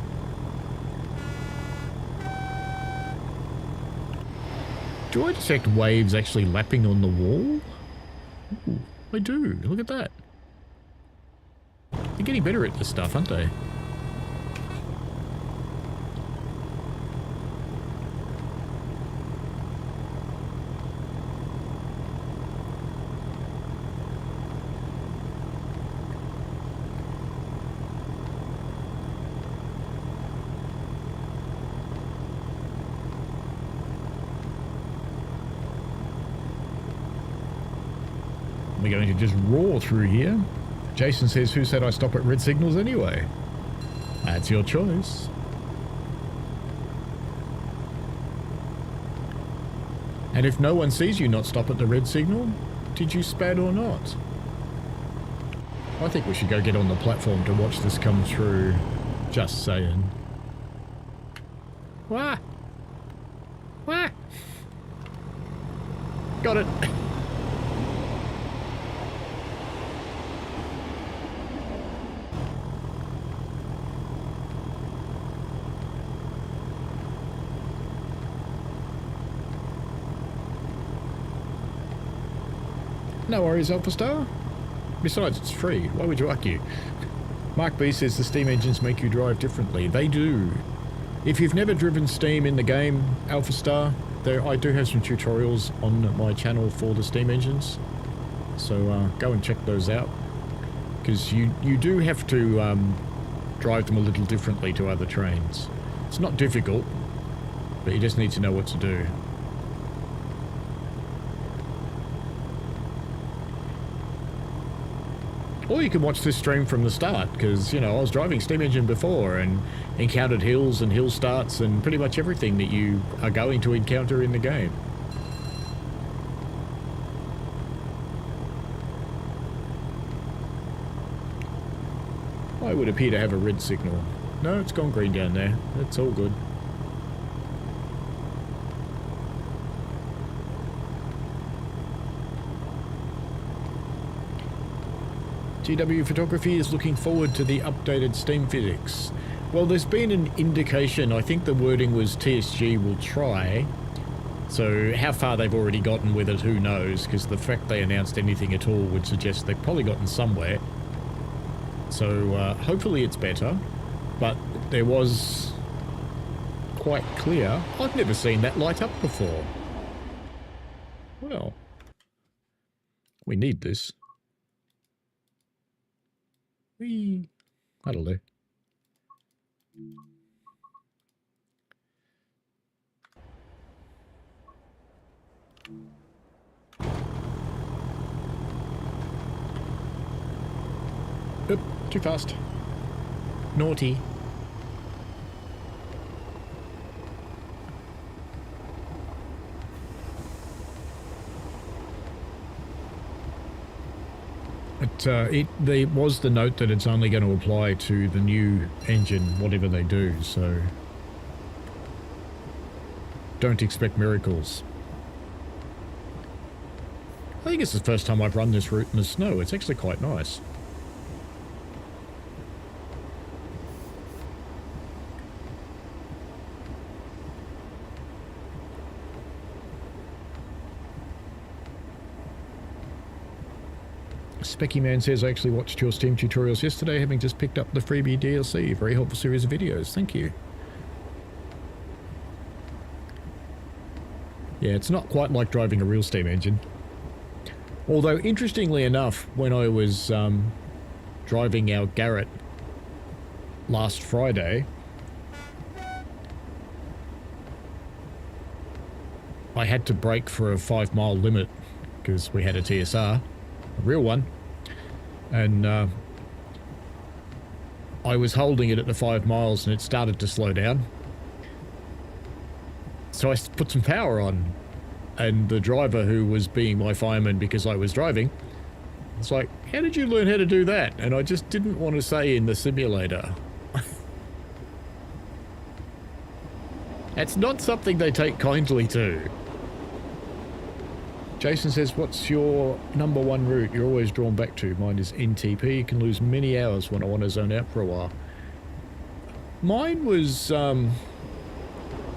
Do I detect waves actually lapping on the wall? Ooh, I do. Look at that. They're getting better at this stuff, aren't they? We're going to just roar through here. Jason says, who said I stop at red signals anyway? That's your choice. And if no one sees you not stop at the red signal, did you spat or not? I think we should go get on the platform to watch this come through. Just saying. Wah! Wah! Got it. No worries, Alpha Star. Besides, it's free. Why would you argue? Mark B says the steam engines make you drive differently. They do. If you've never driven steam in the game, Alpha Star, I do have some tutorials on my channel for the steam engines. So go and check those out. Because you do have to drive them a little differently to other trains. It's not difficult, but you just need to know what to do. Or you can watch this stream from the start, because, you know, I was driving steam engine before and encountered hills and hill starts and pretty much everything that you are going to encounter in the game. I would appear to have a red signal. No, it's gone green down there. That's all good. GW Photography is looking forward to the updated steam physics. Well, there's been an indication, I think the wording was TSG will try. So how far they've already gotten with it, who knows, because the fact they announced anything at all would suggest they've probably gotten somewhere. So hopefully it's better, but there was quite clear. I've never seen that light up before. Well, we need this. That'll do. Oop, too fast. Naughty. There was the note that it's only going to apply to the new engine, whatever they do, so don't expect miracles. I think it's the first time I've run this route in the snow. It's actually quite nice. Specky Man says, I actually watched your Steam tutorials yesterday, having just picked up the freebie DLC. Very helpful series of videos. Thank you. Yeah, it's not quite like driving a real steam engine. Although, interestingly enough, when I was driving our Garrett last Friday, I had to brake for a 5-mile limit because we had a TSR, a real one. And I was holding it at the 5 miles and it started to slow down. So I put some power on, and the driver, who was being my fireman because I was driving, was like, how did you learn how to do that? And I just didn't want to say in the simulator. That's not something they take kindly to. Jason says, what's your #1 route you're always drawn back to? Mine is NTP. You can lose many hours when I want to zone out for a while. Mine was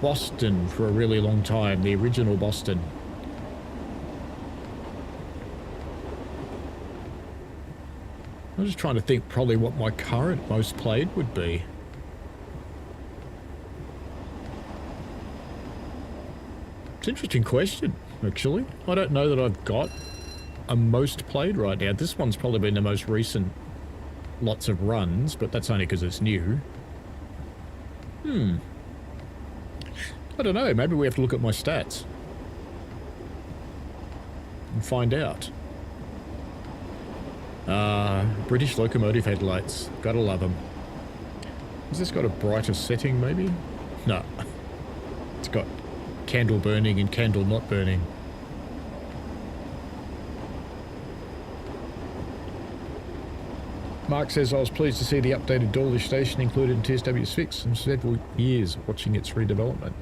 Boston for a really long time, the original Boston. I'm just trying to think probably what my current most played would be. It's an interesting question, actually. I don't know that I've got a most played right now. This one's probably been the most recent lots of runs, but that's only because it's new. I don't know, maybe we have to look at my stats and find out. British locomotive headlights. Gotta love them. Has this got a brighter setting, maybe? No. It's got candle burning and candle not burning. Mark says, I was pleased to see the updated Dawlish station included in TSW6 in several years watching its redevelopment.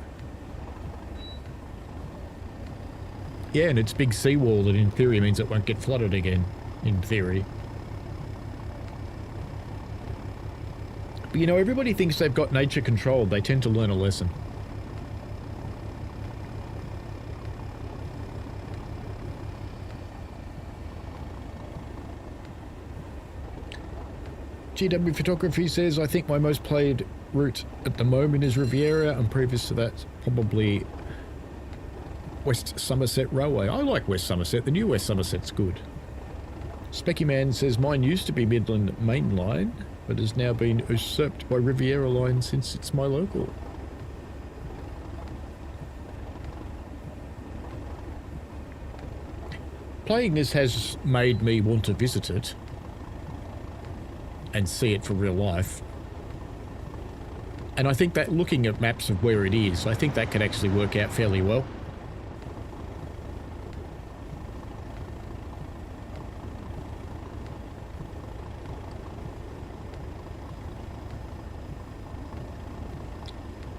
Yeah, and it's big seawall that in theory means it won't get flooded again, in theory. But you know, everybody thinks they've got nature controlled. They tend to learn a lesson. GW Photography says, I think my most played route at the moment is Riviera, and previous to that, probably West Somerset Railway. I like West Somerset. The new West Somerset's good. Specky Man says, mine used to be Midland Main Line, but has now been usurped by Riviera Line since it's my local. Playing this has made me want to visit it and see it for real life. And I think that looking at maps of where it is, I think that could actually work out fairly well.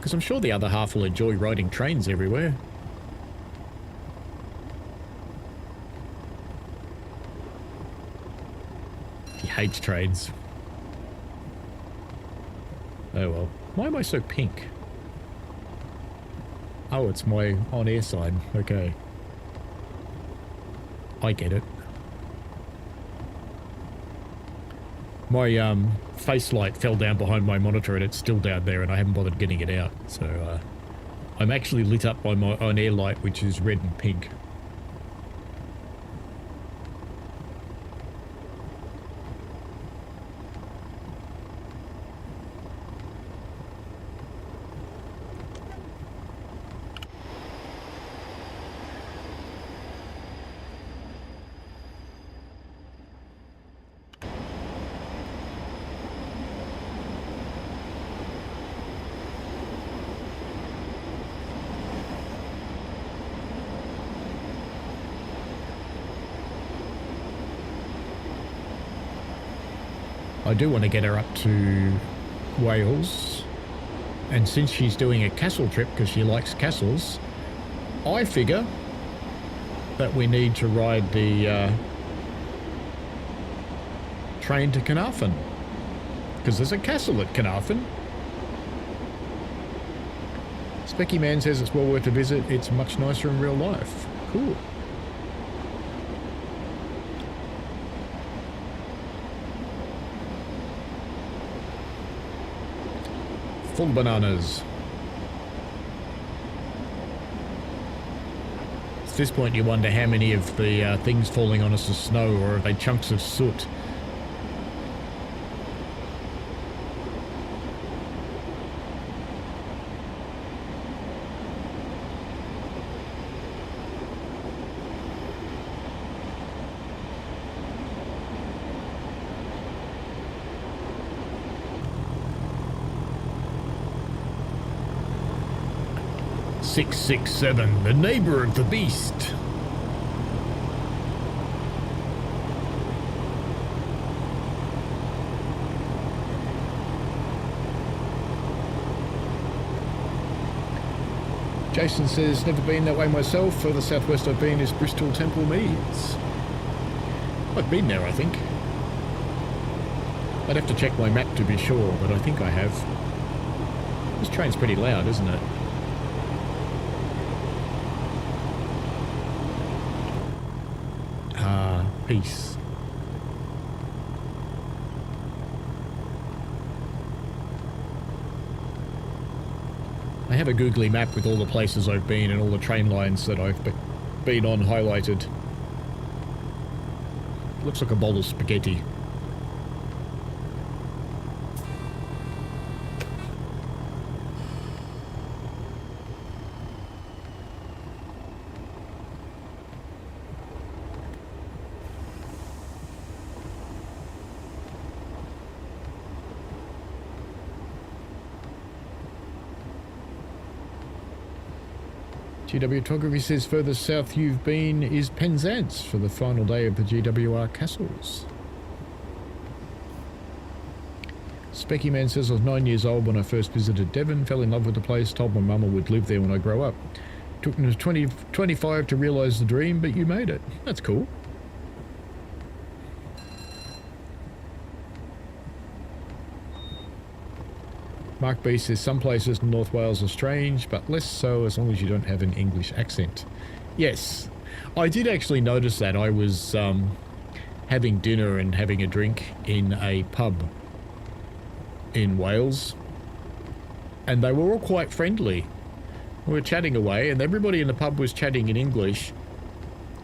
Because I'm sure the other half will enjoy riding trains everywhere. He hates trains. Oh well. Why am I so pink? Oh, it's my on-air sign. Okay. I get it. My face light fell down behind my monitor and it's still down there and I haven't bothered getting it out. So I'm actually lit up by my on-air light, which is red and pink. I do want to get her up to Wales, and since she's doing a castle trip because she likes castles, I figure that we need to ride the train to Carnarvon, because there's a castle at Carnarvon. Specky Man says it's well worth a visit. It's much nicer in real life. Cool. Full bananas. At this point you wonder how many of the things falling on us are snow, or are they chunks of soot? "667, the neighbor of the beast." Jason says, never been that way myself. Further southwest I've been is Bristol Temple Meads. I've been there, I think. I'd have to check my map to be sure, but I think I have. This train's pretty loud, isn't it? Peace. I have a googly map with all the places I've been and all the train lines that I've been on highlighted. Looks like a bowl of spaghetti. GW Photography says further south you've been is Penzance for the final day of the GWR castles. Specky Man says I was 9 years old when I first visited Devon, fell in love with the place, told my mum I would live there when I grow up. Took me to 25 to realise the dream, but you made it. That's cool. Mark B says some places in North Wales are strange, but less so as long as you don't have an English accent. Yes, I did actually notice that. I was having dinner and having a drink in a pub in Wales, and they were all quite friendly. We were chatting away, and everybody in the pub was chatting in English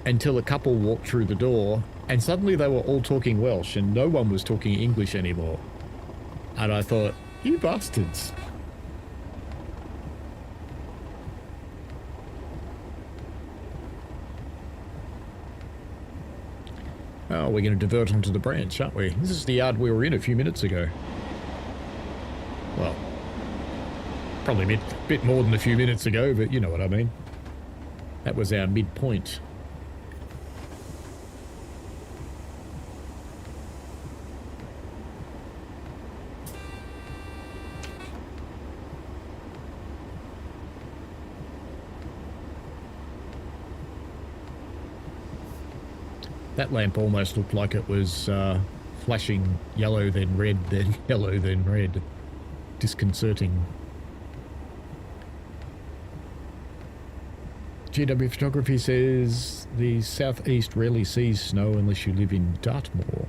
until a couple walked through the door, and suddenly they were all talking Welsh, and no one was talking English anymore. And I thought, you bastards. Oh, we're going to divert onto the branch, aren't we? This is the yard we were in a few minutes ago. Well, probably a bit more than a few minutes ago, but you know what I mean. That was our midpoint. That lamp almost looked like it was flashing yellow, then red, then yellow, then red. Disconcerting. GW Photography says the southeast rarely sees snow unless you live in Dartmoor.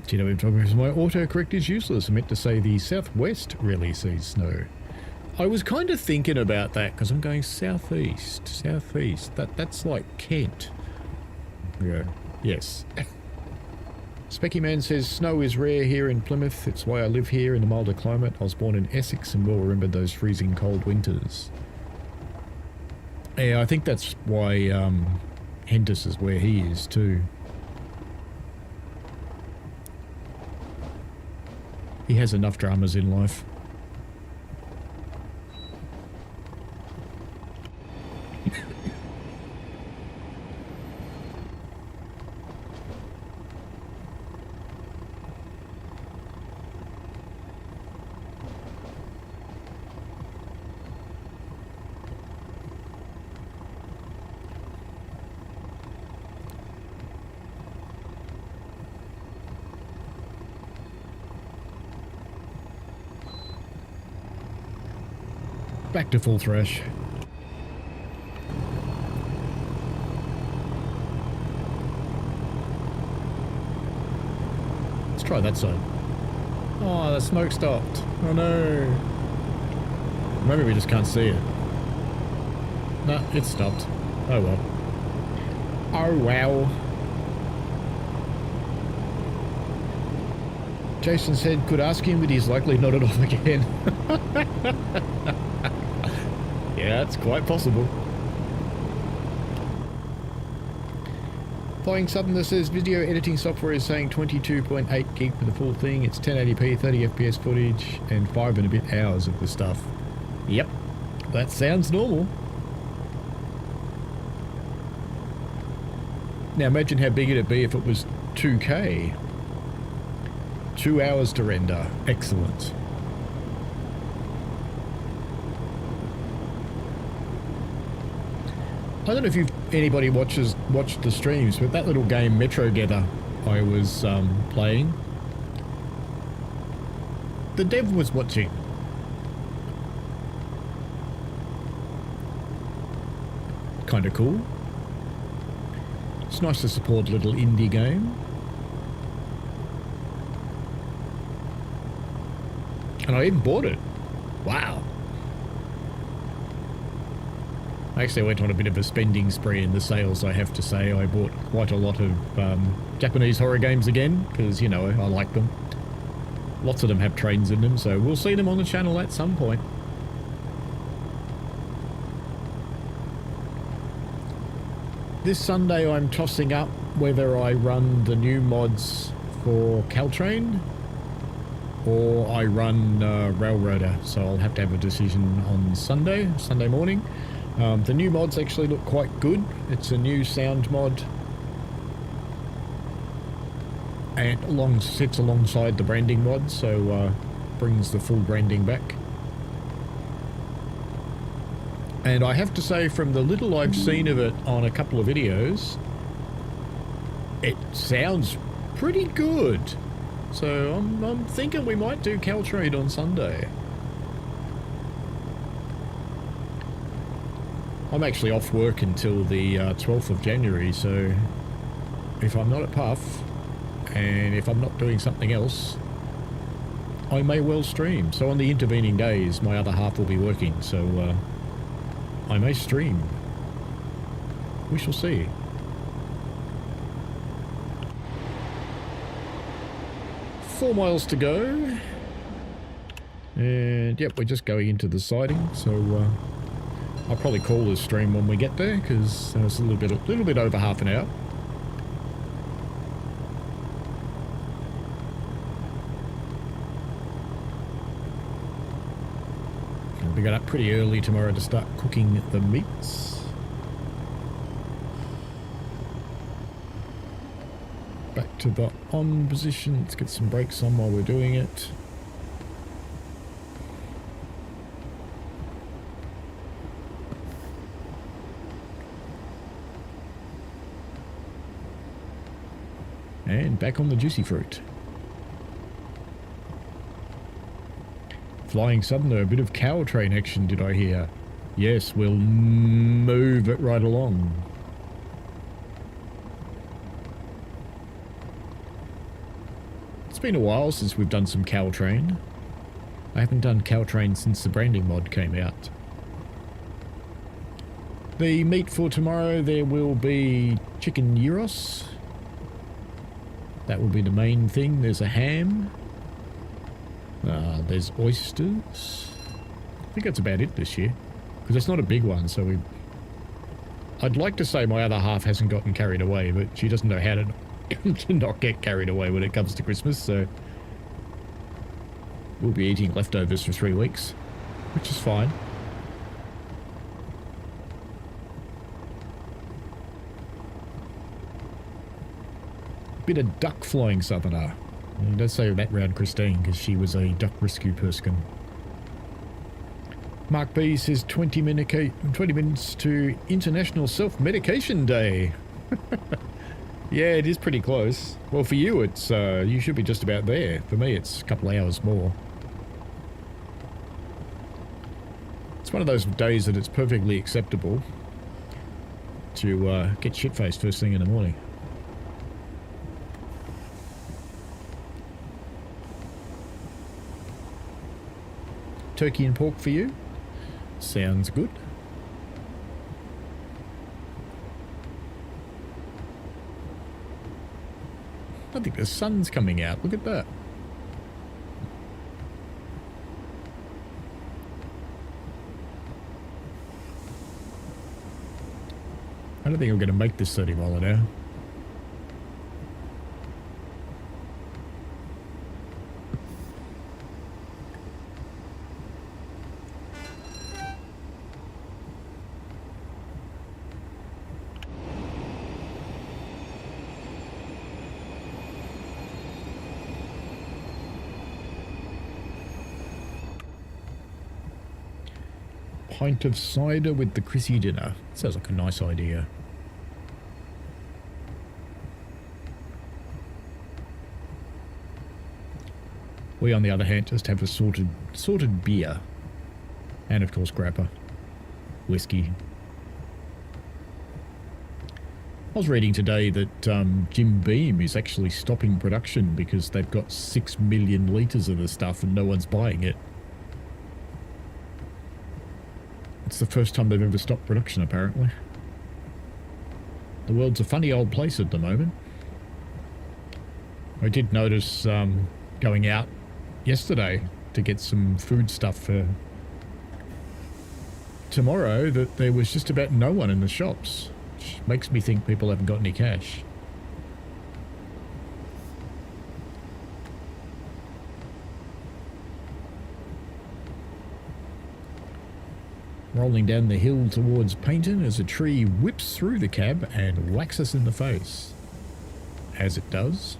GW Photography, my autocorrect is useless. I meant to say the southwest rarely sees snow. I was kind of thinking about that because I'm going southeast. Southeast. That's like Kent. Yeah. Yes. Specky Man says snow is rare here in Plymouth. It's why I live here in a milder climate. I was born in Essex and will remember those freezing cold winters. Yeah, I think that's why Hentis is where he is too. He has enough dramas in life. Back to full thrash. Let's try that side. Oh, the smoke stopped. Oh no. Maybe we just can't see it. No, it stopped. Oh well. Oh wow. Jason said, could ask him, but he's likely nodded off again. Yeah, it's quite possible. Flying Southerner says video editing software is saying 22.8 gig for the full thing. It's 1080p, 30 FPS footage, and 5 and a bit hours of the stuff. Yep, that sounds normal. Now imagine how big it'd be if it was 2K. 2 hours to render. Excellent. I don't know if anybody watched the streams, but that little game Metrogether I was playing, the dev was watching. Kind of cool. It's nice to support a little indie game. And I even bought it. Wow. I actually went on a bit of a spending spree in the sales, I have to say. I bought quite a lot of Japanese horror games again, because, you know, I like them. Lots of them have trains in them, so we'll see them on the channel at some point. This Sunday I'm tossing up whether I run the new mods for Caltrain or I run Railroader, so I'll have to have a decision on Sunday morning. The new mods actually look quite good. It's a new sound mod and sits alongside the branding mod, so brings the full branding back. And I have to say, from the little I've seen of it on a couple of videos, it sounds pretty good. So I'm thinking we might do Caltrade on Sunday. I'm actually off work until the 12th of January, so if I'm not at Puff, and if I'm not doing something else, I may well stream. So on the intervening days, my other half will be working, so I may stream. We shall see. $4 miles to go. And yep, we're just going into the siding, so I'll probably call this stream when we get there, because it's a little bit over half an hour. I'll be getting up pretty early tomorrow to start cooking the meats. Back to the on position. Let's get some brakes on while we're doing it. And back on the juicy fruit. Flying Southerner, a bit of cow train action, did I hear? Yes, we'll move it right along. It's been a while since we've done some cow train. I haven't done cow train since the branding mod came out. The meat for tomorrow, there will be chicken gyros. That will be the main thing. There's a ham. There's oysters. I think that's about it this year. Because it's not a big one, so I'd like to say my other half hasn't gotten carried away, but she doesn't know how to not get carried away when it comes to Christmas, so we'll be eating leftovers for 3 weeks, which is fine. Bit of duck flying Southerner. And let's say that round Christine, because she was a duck rescue person. Mark B says 20 minutes to International Self-Medication Day. Yeah, it is pretty close. Well, for you, it's you should be just about there. For me, it's a couple of hours more. It's one of those days that it's perfectly acceptable to get shit-faced first thing in the morning. Turkey and pork for you? Sounds good. I think the sun's coming out. Look at that. I don't think I'm going to make this 30 mile an hour. Pint of cider with the Chrissy dinner. Sounds like a nice idea. We, on the other hand, just have a sorted beer. And, of course, grappa. Whiskey. I was reading today that Jim Beam is actually stopping production because they've got 6 million litres of the stuff and no one's buying it. It's the first time they've ever stopped production, apparently. The world's a funny old place at the moment. I did notice going out yesterday to get some food stuff for tomorrow that there was just about no one in the shops, which makes me think people haven't got any cash. Rolling down the hill towards Paignton as a tree whips through the cab and whacks us in the face. As it does.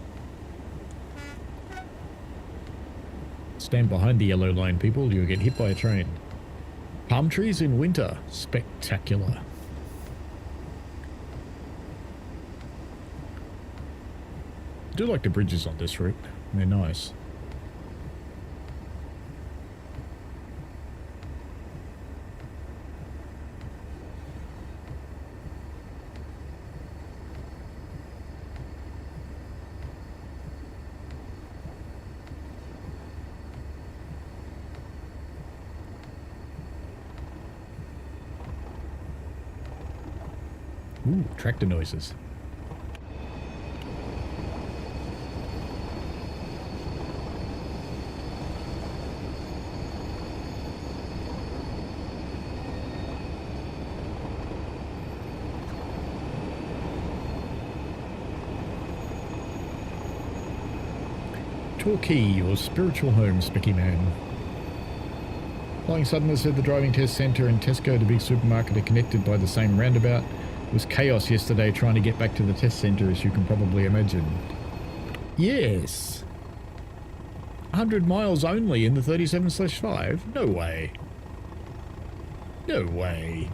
Stand behind the yellow line, people. You'll get hit by a train. Palm trees in winter. Spectacular. I do like the bridges on this route. They're nice. Ooh, tractor noises. Torquay, your spiritual home, Spicky Man. Flying Southerner said the driving test centre and Tesco, the big supermarket, are connected by the same roundabout. It was chaos yesterday trying to get back to the test centre, as you can probably imagine. Yes. 100 miles only in the 37/5? No way. No way.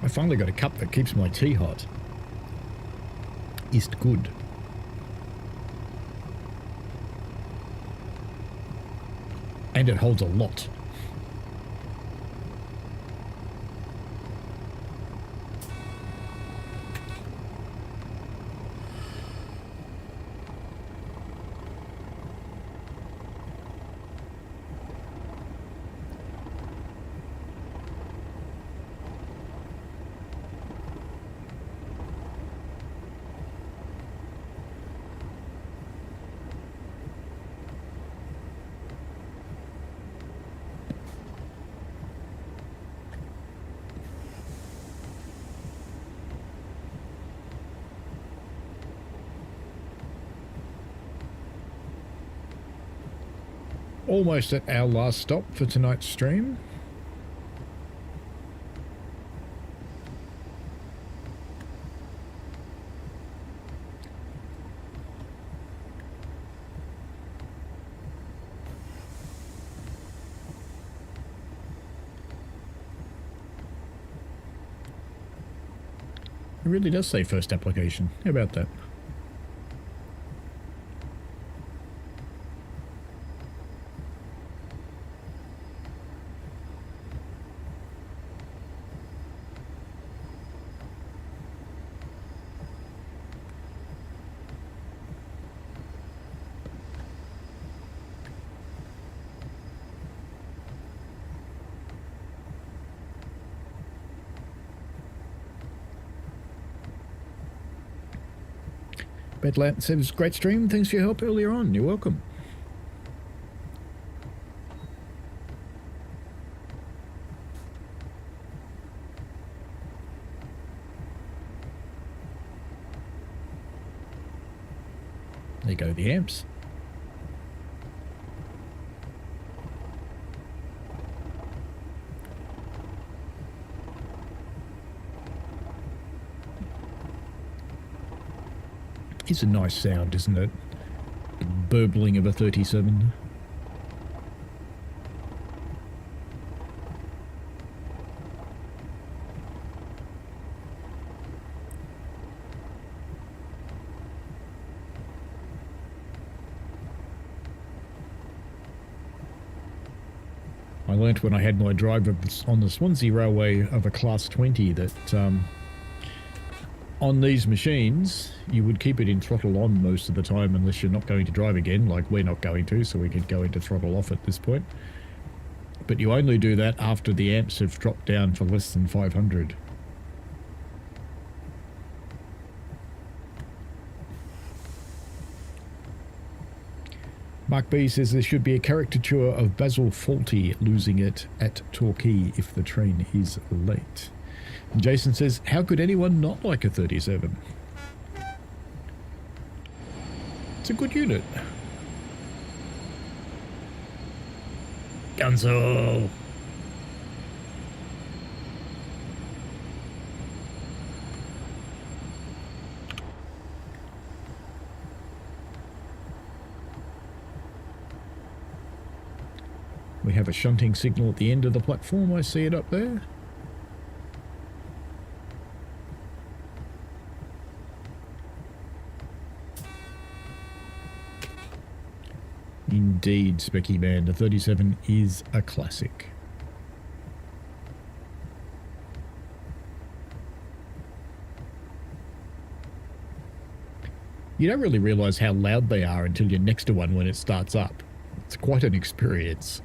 I finally got a cup that keeps my tea hot. Ist good. And it holds a lot. Almost at our last stop for tonight's stream. It really does say first application. How about that? Bedlant says, great stream. Thanks for your help earlier on. You're welcome. There you go, the amps. It's a nice sound, isn't it? The burbling of a 37. I learnt when I had my drive on the Swansea Railway of a Class 20 that on these machines, you would keep it in throttle on most of the time unless you're not going to drive again, like we're not going to, so we could go into throttle off at this point. But you only do that after the amps have dropped down for less than 500. Mark B says there should be a caricature of Basil Fawlty losing it at Torquay if the train is late. And Jason says, how could anyone not like a 37? It's a good unit. Gunzo! We have a shunting signal at the end of the platform. I see it up there. Indeed, Specky Man, the 37 is a classic. You don't really realise how loud they are until you're next to one when it starts up. It's quite an experience.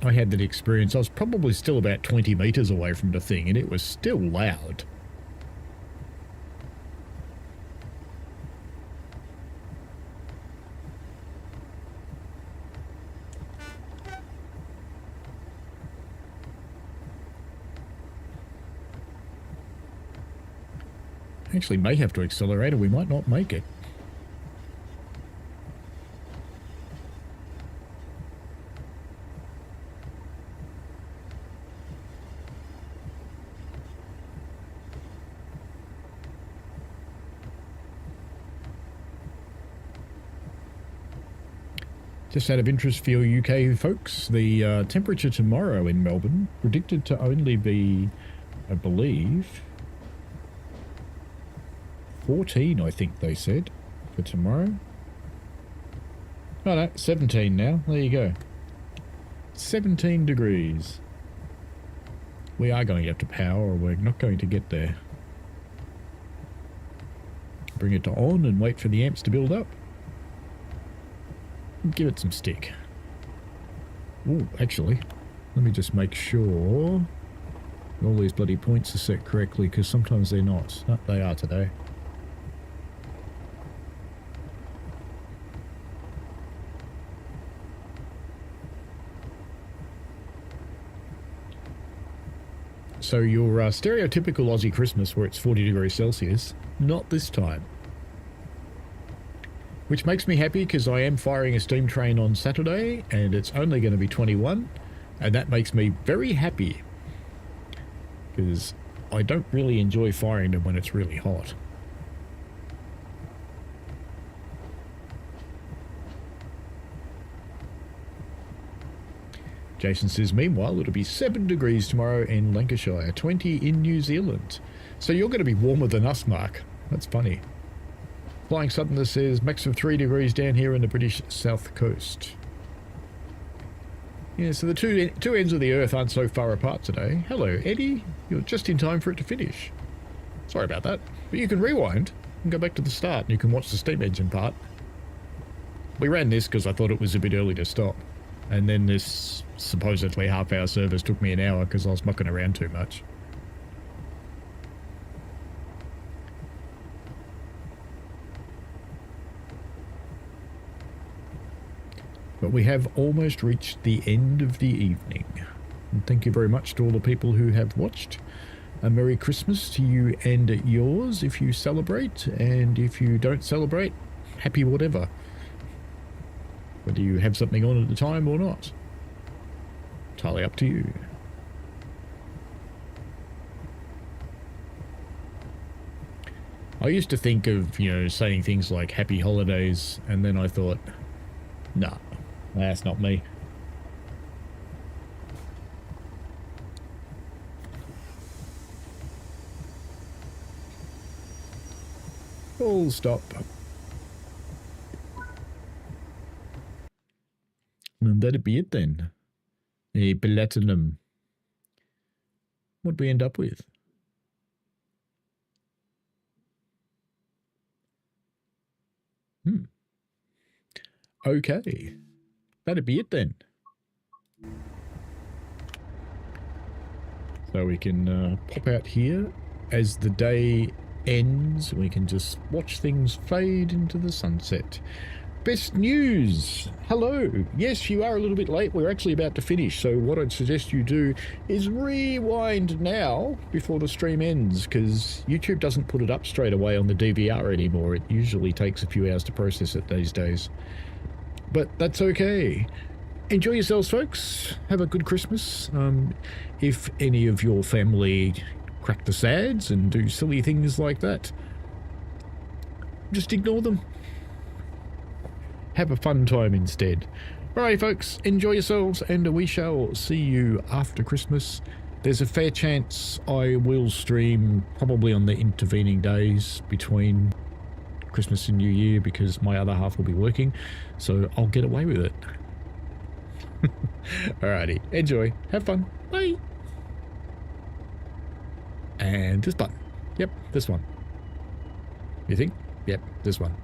I had that experience. I was probably still about 20 metres away from the thing, and it was still loud. Actually, may have to accelerate or we might not make it. Just out of interest for your UK folks, the temperature tomorrow in Melbourne predicted to only be, I believe, 14, I think they said, for tomorrow. Oh no, 17 now. There you go. 17 degrees. We are going to have to power or we're not going to get there. Bring it to on and wait for the amps to build up. Give it some stick. Oh, actually, let me just make sure all these bloody points are set correctly, because sometimes they're not. No, they are today. So your stereotypical Aussie Christmas where it's 40 degrees Celsius, not this time. Which makes me happy because I am firing a steam train on Saturday and it's only going to be 21, and that makes me very happy because I don't really enjoy firing them when it's really hot. Jason says, meanwhile, it'll be 7 degrees tomorrow in Lancashire, 20 in New Zealand. So you're going to be warmer than us, Mark. That's funny. Flying Southerner says, max of 3 degrees down here in the British South Coast. Yeah, so the two ends of the Earth aren't so far apart today. Hello, Eddie. You're just in time for it to finish. Sorry about that. But you can rewind and go back to the start and you can watch the steam engine part. We ran this because I thought it was a bit early to stop. And then this supposedly half-hour service took me an hour because I was mucking around too much. But we have almost reached the end of the evening. And thank you very much to all the people who have watched. A Merry Christmas to you and yours if you celebrate, and if you don't celebrate, happy whatever. Whether you have something on at the time or not. Entirely up to you. I used to think of, saying things like happy holidays, and then I thought, nah, that's not me. Full stop. And that'd be it then. A platinum. What'd we end up with? Okay. That'd be it then. So we can pop out here as the day ends. We can just watch things fade into the sunset. Best news! Hello! Yes, you are a little bit late. We're actually about to finish, so what I'd suggest you do is rewind now before the stream ends, because YouTube doesn't put it up straight away on the DVR anymore. It usually takes a few hours to process it these days. But that's okay. Enjoy yourselves, folks. Have a good Christmas. If any of your family crack the sads and do silly things like that, just ignore them. Have a fun time instead. Alright folks, enjoy yourselves, and we shall see you after Christmas. There's a fair chance I will stream probably on the intervening days between Christmas and New Year, because my other half will be working, so I'll get away with it. Alrighty, enjoy, have fun, bye! And this button. Yep, this one. You think? Yep, this one.